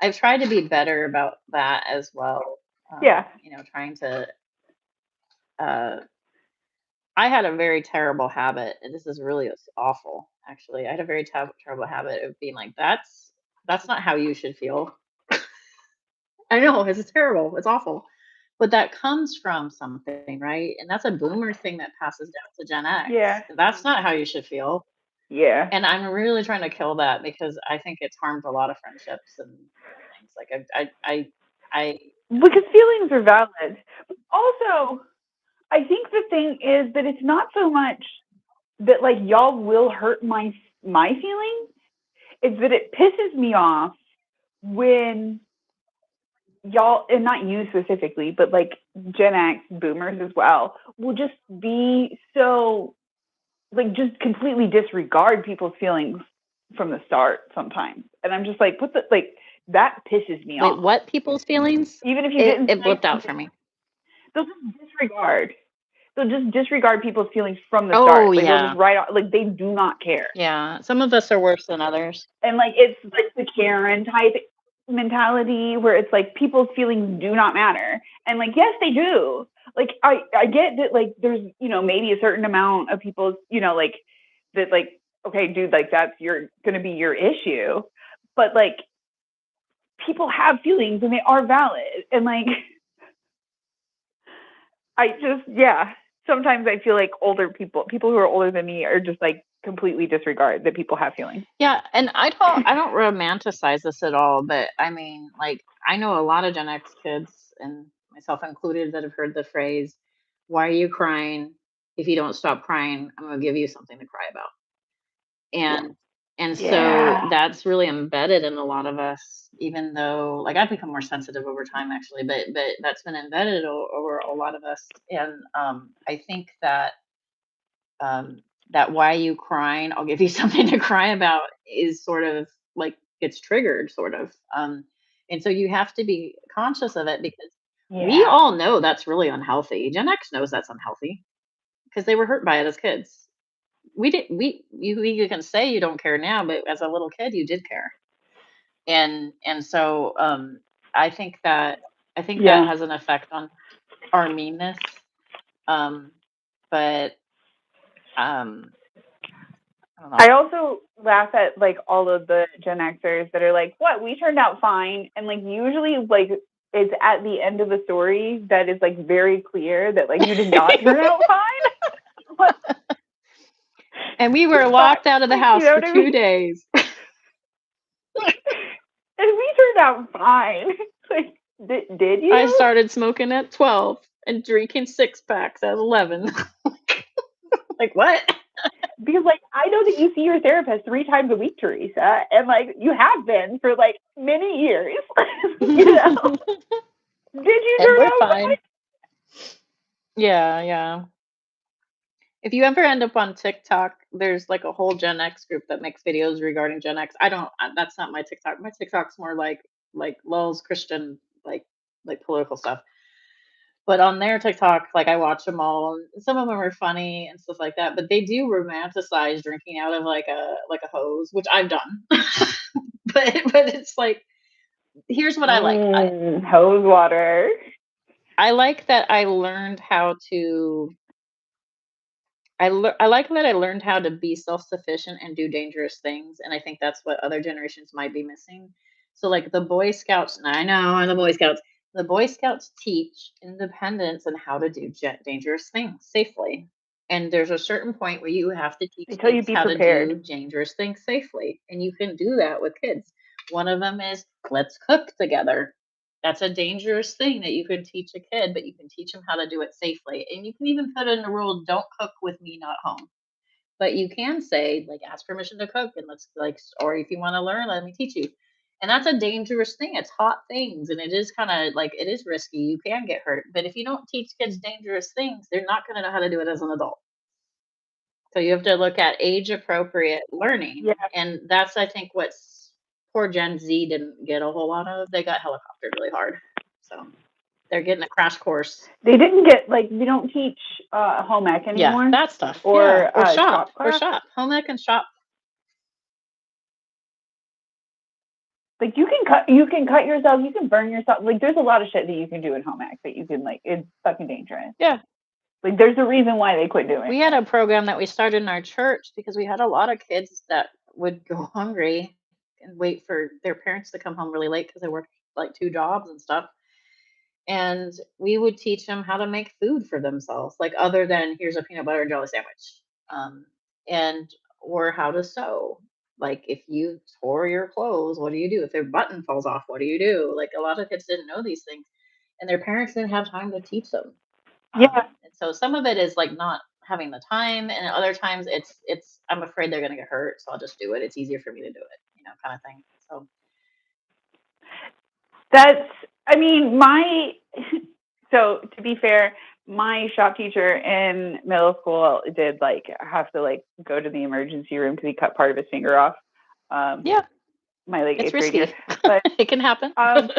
I've tried to be better about that as well. Yeah. Trying to. Uh, I had a very terrible habit, and this is really awful. Actually, I had a very terrible habit of being like, "That's not how you should feel." I know it's terrible. It's awful. But that comes from something, right? And that's a boomer thing that passes down to Gen Yeah. X. That's not how you should feel. Yeah. And I'm really trying to kill that because I think it's harmed a lot of friendships and things. Like I Because feelings are valid. Also, I think the thing is that it's not so much that like y'all will hurt my feelings is that it pisses me off when y'all, and not you specifically, but like Gen X boomers as well, will just be so like just completely disregard people's feelings from the start sometimes. And I'm just like, what the like that pisses me Wait, off. what people's feelings? Even if you didn't It say blipped out something, for me. they'll just disregard. They'll just disregard people's feelings from the Oh start. Like they'll just yeah. write off, like they do not care. Yeah. Some of us are worse than others. And like it's like the Karen type mentality where it's like people's feelings do not matter. And like yes, they do. Like I get that like there's, you know, maybe a certain amount of people's, you know, like that like okay, dude, like that's your going to be your issue. But like people have feelings and they are valid. And like I just yeah, sometimes I feel like older people who are older than me are just like completely disregard that people have feelings. Yeah, and I don't romanticize this at all, but I mean, like I know a lot of Gen X kids and myself included that have heard the phrase, "Why are you crying? If you don't stop crying, I'm going to give you something to cry about." And so Yeah. that's really embedded in a lot of us, even though like I've become more sensitive over time actually, but that's been embedded over a lot of us. And I think that um, that why you crying, I'll give you something to cry about is sort of like gets triggered sort of. And so you have to be conscious of it because we Yeah. all know that's really unhealthy. Gen X knows that's unhealthy because they were hurt by it as kids. We did you can say you don't care now, but as a little kid you did care. And so I think that I think that Yeah. has an effect on our meanness. Um, but um, I don't I know. also laugh at like all of the Gen Xers that are like, "What? We turned out fine," and like usually like it's at the end of the story that is like very clear that like you did not turn out fine. Like, And we were but locked out of the like you house know for what I mean? 2 days. And we turned out fine. Like, did I you? started smoking at 12 and drinking six packs at 11. Like, what? Because like I know that you see your therapist 3 times a week, Teresa, and like you have been for like many years. You know? And Did you turn we're out fine? fine. Yeah, yeah. If you ever end up on TikTok, there's like a whole Gen X group that makes videos regarding Gen X. I don't. That's not my TikTok. My TikTok's more like Lulz Christian like political stuff. But on their TikTok, like I watch them all, and some of them are funny and stuff like that. But they do romanticize drinking out of like a hose, which I've done. But it's like here's what I like. Hose water. I like that I learned how to I like that I learned how to be self-sufficient and do dangerous things, and I think that's what other generations might be missing. So, like, the Boy Scouts and I know, I'm the Boy Scouts. The Boy Scouts teach independence and how to do dangerous things safely, and there's a certain point where you have to They teach tell you kids be how to prepared. do dangerous things safely, and you can do that with kids. One of them is, "Let's cook together." That's a dangerous thing that you can teach a kid, but you can teach them how to do it safely. And you can even put in a rule, don't cook with me not home. But you can say, like, ask permission to cook and let's like or if you want to learn, let me teach you. And that's a dangerous thing. It's hot things and it is kind of like it is risky. You can get hurt. But if you don't teach kids dangerous things, they're not going to know how to do it as an adult. So you have to look at age appropriate learning. Yeah. And that's I think what's poor Gen Z didn't get a whole lot of. They got helicoptered really hard. So they're getting a crash course. They didn't get like we don't teach home ec Yeah, anymore that stuff. Yeah, or shop or class. shop. Home ec and shop. Like you can cut yourself, you can burn yourself. Like there's a lot of shit that you can do in home ec that you can like it's fucking dangerous. Yeah, Like there's a reason why they quit doing we had it. a program that we started in our church because we had a lot of kids that would go hungry and wait for their parents to come home really late because they worked like 2 jobs and stuff. And we would teach them how to make food for themselves, like other than here's a peanut butter and jelly sandwich, um, and or how to sew. Like if you tore your clothes, what do you do? If their button falls off, what do you do? Like a lot of kids didn't know these things, and their parents didn't have time to teach them. Yeah. And so some of it is like not having the time, and other times it's I'm afraid they're gonna get hurt, so I'll just do it. It's easier for me to do it, kind of thing. So That's, I mean, my, so to be fair, my shop teacher in middle school did like have to like go to the emergency room because he cut part of his finger off. Um, yeah, my like it's eighth grade year, risky. but It can happen. um,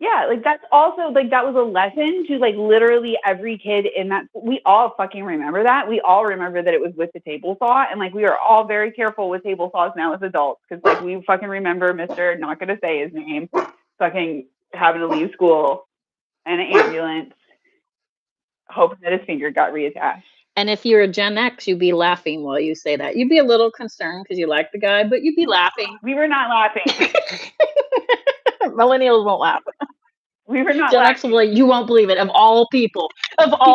yeah, like that's also like that was a lesson to like literally every kid in that. We all fucking remember that. We all remember that it was with the table saw, and like we are all very careful with table saws now as adults because like we fucking remember Mister not gonna say his name, fucking having to leave school in an ambulance, hoping that his finger got reattached. And if you're a Gen X, you'd be laughing while you say that. You'd be a little concerned because you like the guy, but you'd be laughing. We were not laughing. Millennials won't laugh. We were not Gen X will be laughing. like, you won't believe it. Of He all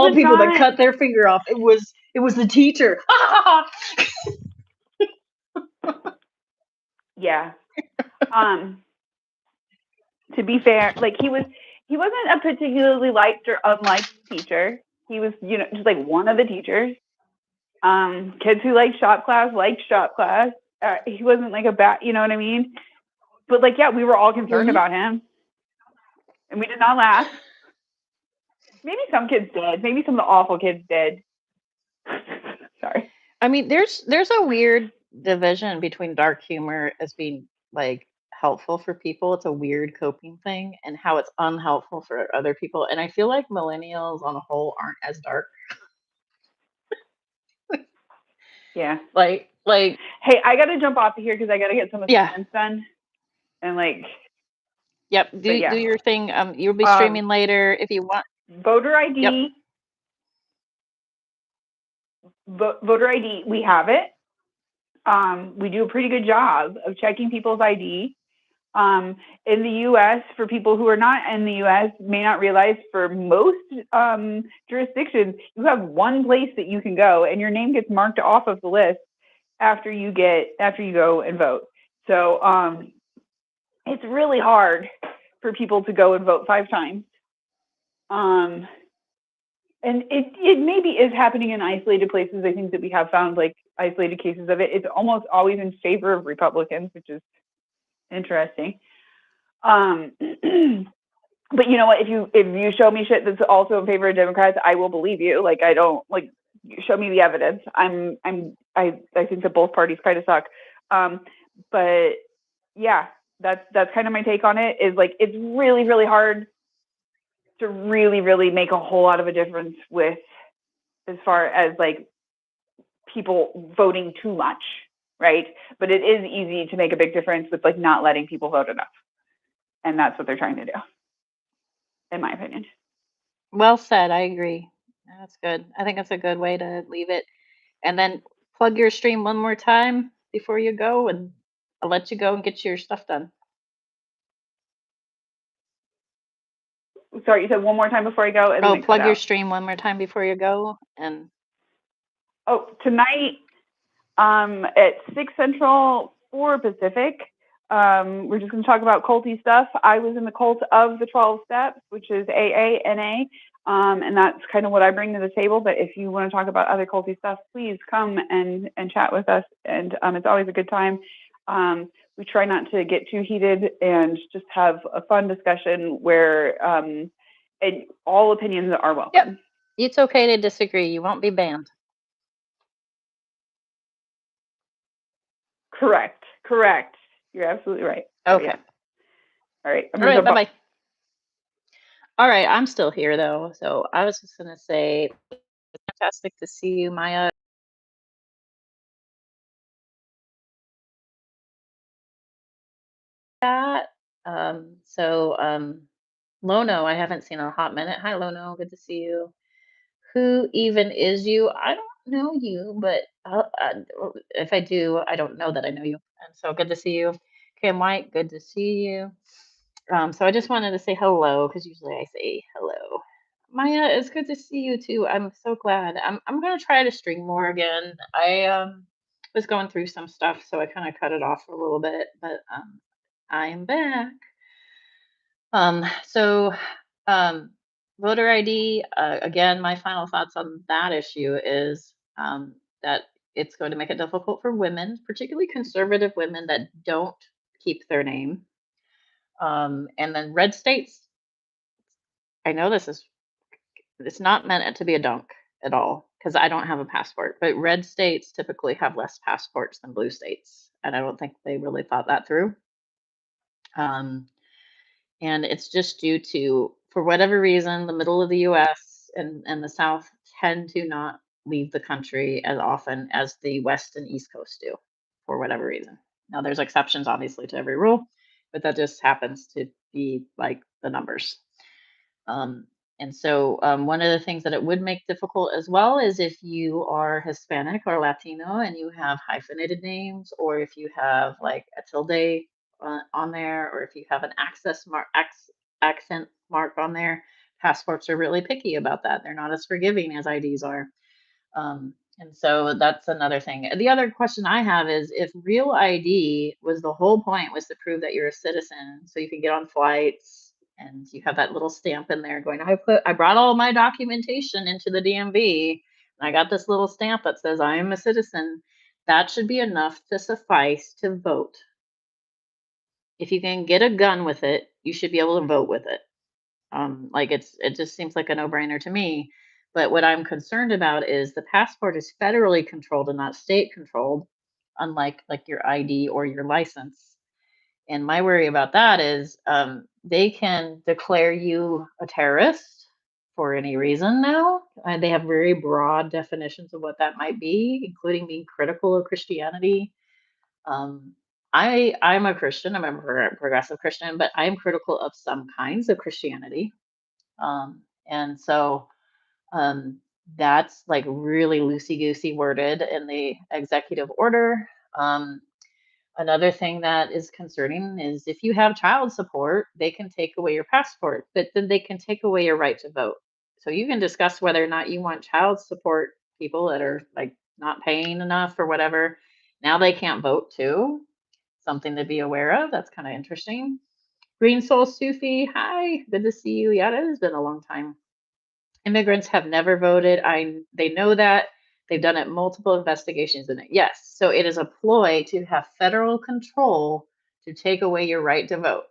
was people that not. cut their finger off, it was the teacher. Yeah. Um. To be fair, like he wasn't a particularly liked or unliked teacher. He was, just like one of the teachers. Kids who liked shop class. He wasn't like a bad, you know what I mean? But like, yeah, we were all concerned Mhm. about him, and we did not laugh. Maybe some kids did. Maybe some of the awful kids did. Sorry. I mean, there's a weird division between dark humor as being like helpful for people. It's a weird coping thing, and how it's unhelpful for other people. And I feel like millennials on a whole aren't as dark. Yeah. Like Hey, I gotta jump off of here because I gotta get some yeah, assignments done. And like, yep. but Do yeah. your thing. You'll be Um, streaming later if you want. voter Yep. ID, voter ID, we have it. We do a pretty good job of checking people's ID. In the U.S., for people who are not in the U.S., may not realize for most jurisdictions, you have one place that you can go, and your name gets marked off of the list after you go and vote. So it's really hard for people to go and vote 5 times. Um, and it maybe is happening in isolated places. I think that we have found like isolated cases of it. It's almost always in favor of Republicans, which is interesting. Um, but you know what? If you show me shit that's also in favor of Democrats, I will believe you. Like I don't like show me the evidence. I think that both parties kind of suck. But yeah, that's kind of my take on it. Is like it's really really hard to really really make a whole lot of a difference with as far as like people voting too much, right? But it is easy to make a big difference with like not letting people vote enough, and that's what they're trying to do, in my opinion. Well said. I agree. That's good. I think that's a good way to leave it. And then plug your stream one more time before you go, and I'll let you go and get your stuff done. Sorry, you said one more time before I go, and then Oh, it cut plug your out. stream one more time before you go, and Oh, tonight at 6 Central, 4 Pacific. We're just going to talk about culty stuff. I was in the cult of the 12 steps, which is AANA, and that's kind of what I bring to the table. But if you want to talk about other culty stuff, please come and chat with us. And it's always a good time. We try not to get too heated and just have a fun discussion where and all opinions are yep, welcome. it's okay to disagree. You won't be banned. Correct. Correct. You're absolutely right. So Okay. yeah. All right. I'm All gonna right. jump Bye off. bye. All right. I'm still here though, so I was just gonna say, fantastic to see you, Maya. That. Lono, I haven't seen in a hot minute. Hi, Lono. Good to see you. Who even is you? I don't know you, but if I do, I don't know that I know you. And so good to see you. Kim White, good to see you. So I just wanted to say hello because usually I say hello. Maya, it's good to see you too. I'm so glad. I'm gonna try to stream more again. I was going through some stuff, so I kind of cut it off for a little bit, but I am back. So um Voter ID, again, my final thoughts on that issue is that it's going to make it difficult for women, particularly conservative women that don't keep their name. And then red states, I know this is it's not meant to be a dunk at all because I don't have a passport, but red states typically have less passports than blue states, and I don't think they really thought that through. Um, and it's just due to, for whatever reason, the middle of the US and the South tend to not leave the country as often as the West and East Coast do, for whatever reason. Now, there's exceptions, obviously, to every rule, but that just happens to be like the numbers. Um, and so, one of the things that it would make difficult as well is if you are Hispanic or Latino and you have hyphenated names, or if you have like a tilde on there, or if you have an accent mark on there. Passports are really picky about that. They're not as forgiving as IDs are. And so that's another thing. The other question I have is if real ID was the whole point was to prove that you're a citizen so you can get on flights and you have that little stamp in there going, I brought all my documentation into the DMV and I got this little stamp that says I am a citizen. That should be enough to suffice to vote. If you can get a gun with it, you should be able to vote with it. Like it just seems like a no-brainer to me. But what I'm concerned about is the passport is federally controlled and not state controlled, unlike like your ID or your license. And my worry about that is they can declare you a terrorist for any reason now. They have very broad definitions of what that might be, including being critical of Christianity. um, I'm a Christian. I'm a progressive Christian, but I'm critical of some kinds of Christianity. And so um, that's like really loosey goosey worded in the executive order. Um, Another thing that is concerning is if you have child support, they can take away your passport, but then they can take away your right to vote. So you can discuss whether or not you want child support people that are like not paying enough or whatever. Now they can't vote too. Something to be aware of. That's kind of interesting. Green Soul Sufi, hi, good to see you. Yeah, it has been a long time. Immigrants have never voted. They know that. They've done it multiple investigations in it. Yes. So it is a ploy to have federal control to take away your right to vote.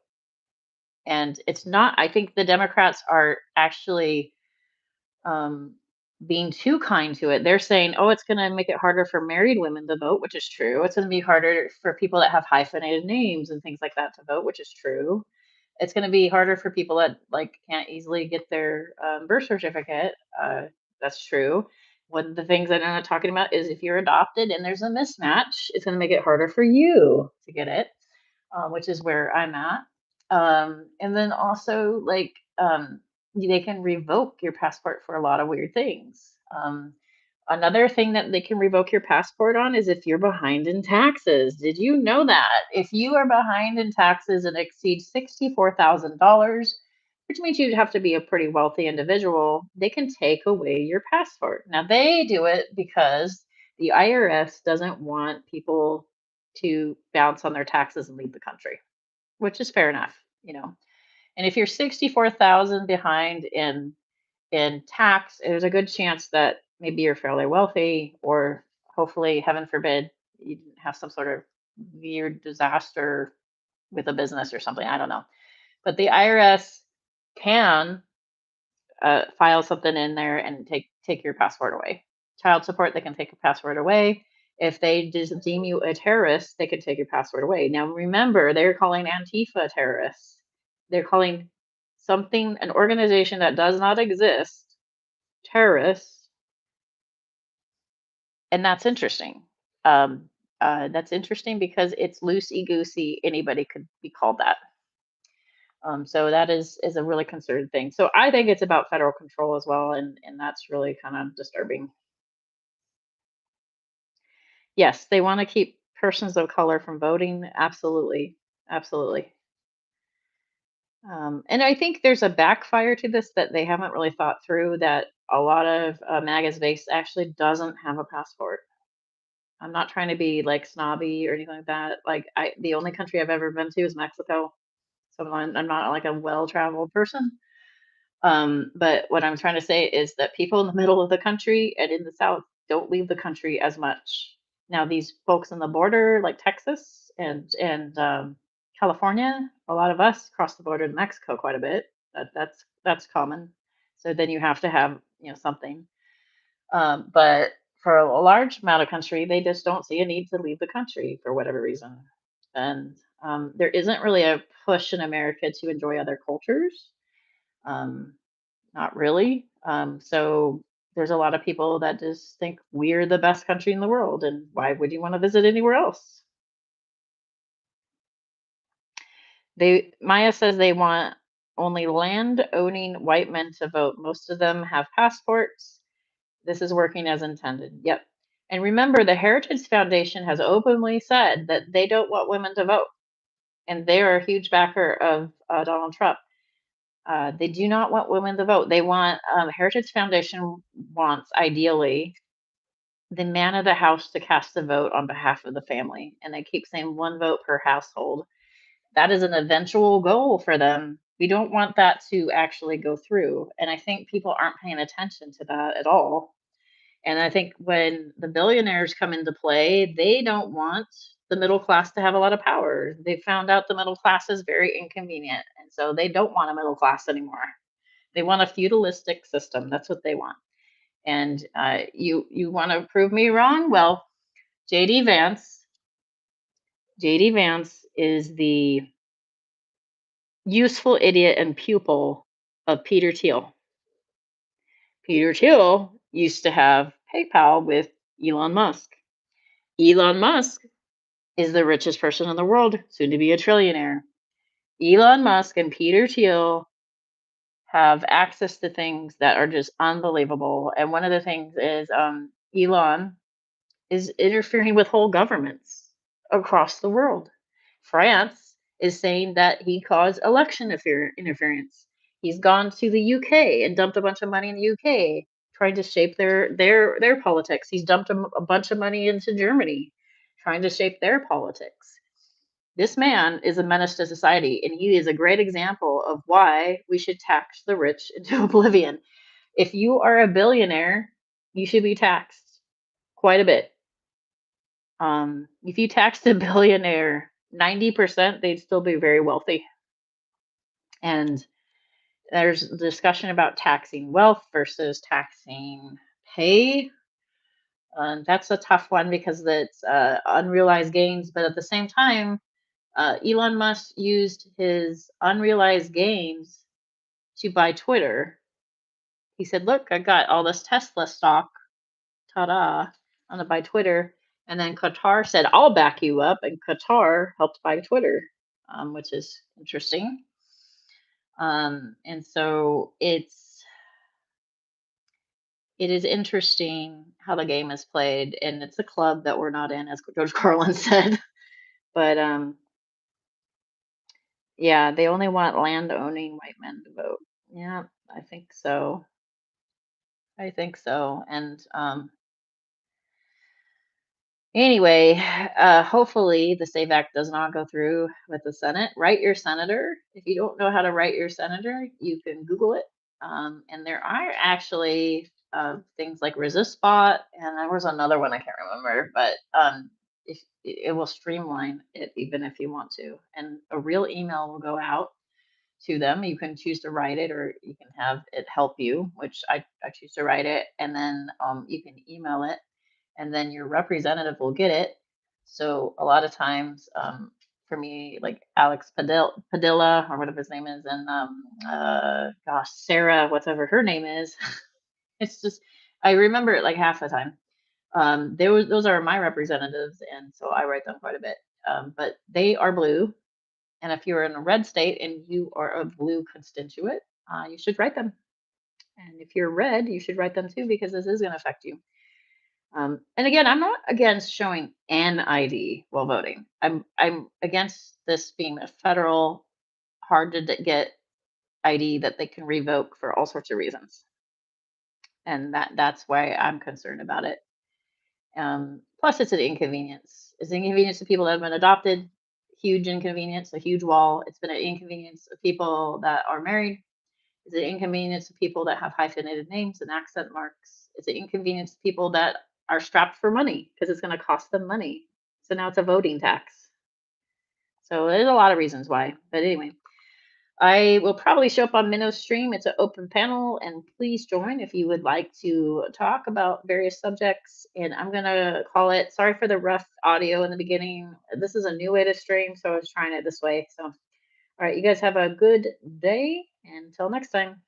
And it's not, I think the Democrats are actually um, being too kind to it. They're saying, oh, it's going to make it harder for married women to vote, which is true. It's going to be harder for people that have hyphenated names and things like that to vote, which is true. It's gonna be harder for people that, like, can't easily get their, birth certificate, that's true. One of the things that I'm not talking about is if you're adopted and there's a mismatch, it's gonna make it harder for you to get it, which is where I'm at. And then also, like, they can revoke your passport for a lot of weird things. Another thing that they can revoke your passport on is if you're behind in taxes. Did you know that? If you are behind in taxes and exceed $64,000, which means you'd have to be a pretty wealthy individual, they can take away your passport. Now, they do it because the IRS doesn't want people to bounce on their taxes and leave the country, which is fair enough, you know. And if you're 64,000 behind in tax, there's a good chance that maybe you're fairly wealthy, or hopefully, heaven forbid, you didn't have some sort of weird disaster with a business or something. I don't know. But the IRS can file something in there and take your passport away. Child support, they can take your passport away. If they just deem you a terrorist, they can take your passport away. Now, remember, they're calling Antifa terrorists. They're calling something, an organization that does not exist, terrorists, and that's interesting because it's loosey goosey. Anybody could be called that. So that is a really concerted thing. So I think it's about federal control as well, and that's really kind of disturbing. Yes, they want to keep persons of color from voting. Absolutely, absolutely. And I think there's a backfire to this that they haven't really thought through. That a lot of MAGA's base actually doesn't have a passport. I'm not trying to be like snobby or anything like that. Like the only country I've ever been to is Mexico. So I'm not like a well-traveled person. But what I'm trying to say is that people in the middle of the country and in the South don't leave the country as much. Now, these folks on the border, like Texas and California, a lot of us cross the border to Mexico quite a bit. That's common. So then you have to have something. But for a large amount of country, they just don't see a need to leave the country for whatever reason. And there isn't really a push in America to enjoy other cultures. Um, Not really. So there's a lot of people that just think we're the best country in the world, and why would you want to visit anywhere else? Maya says they want only land owning white men to vote. Most of them have passports. This is working as intended. Yep. And remember, the Heritage Foundation has openly said that they don't want women to vote, and they are a huge backer of Donald Trump. They do not want women to vote. They want Heritage Foundation wants ideally the man of the house to cast a vote on behalf of the family, and they keep saying one vote per household. That is an eventual goal for them. We don't want that to actually go through, and I think people aren't paying attention to that at all. And I think when the billionaires come into play, they don't want the middle class to have a lot of power. They found out the middle class is very inconvenient, and so they don't want a middle class anymore. They want a feudalistic system. That's what they want. And you want to prove me wrong? Well, JD Vance, JD Vance is the useful idiot and pupil of Peter Thiel. Peter Thiel used to have PayPal with Elon Musk. Elon Musk is the richest person in the world, soon to be a trillionaire. Elon Musk and Peter Thiel have access to things that are just unbelievable. And one of the things is Elon is interfering with whole governments across the world. France is saying that he caused election interference. He's gone to the UK and dumped a bunch of money in the UK, trying to shape their politics. He's dumped a bunch of money into Germany, trying to shape their politics. This man is a menace to society, and he is a great example of why we should tax the rich into oblivion. If you are a billionaire, you should be taxed quite a bit. If you taxed a billionaire 90%, they'd still be very wealthy. And there's a discussion about taxing wealth versus taxing pay. That's a tough one because it's unrealized gains, but at the same time, Elon Musk used his unrealized gains to buy Twitter. He said, "Look, I got all this Tesla stock. Ta-da! I'm gonna buy Twitter." And then Qatar said, "I'll back you up," and Qatar helped buy Twitter, which is interesting. And so it is interesting how the game is played, and it's a club that we're not in, as George Carlin said. But yeah, they only want land owning white men to vote. Yeah, I think so. I think so. And anyway, hopefully the SAVE Act does not go through with the Senate. Write your senator. If you don't know how to write your senator, you can Google it. And there are actually things like ResistBot, and there was another one I can't remember, but if, it will streamline it even if you want to. And a real email will go out to them. You can choose to write it or you can have it help you, which I choose to write it. And then you can email it and then your representative will get it. So a lot of times, for me, like Alex Padilla or whatever his name is, and gosh, Sarah, whatever her name is, it's just I remember it like half the time. Those are my representatives, and so I write them quite a bit. But they are blue, and if you're in a red state and you are a blue constituent, you should write them. And if you're red, you should write them too because this is going to affect you. And again, I'm not against showing an ID while voting. I'm against this being a federal, hard to get ID that they can revoke for all sorts of reasons, and that's why I'm concerned about it. Plus, it's an inconvenience. It's an inconvenience to people that have been adopted. Huge inconvenience, a huge wall. It's been an inconvenience of people that are married, Is it inconvenience to people that have hyphenated names and accent marks? Is it inconvenience to people that are strapped for money because it's going to cost them money? So now it's a voting tax. So there's a lot of reasons why. But anyway, I will probably show up on Minnow's stream. It's an open panel, and please join if you would like to talk about various subjects. And I'm going to call it, sorry for the rough audio in the beginning. This is a new way to stream, so I was trying it this way. So, all right, you guys have a good day. And until next time.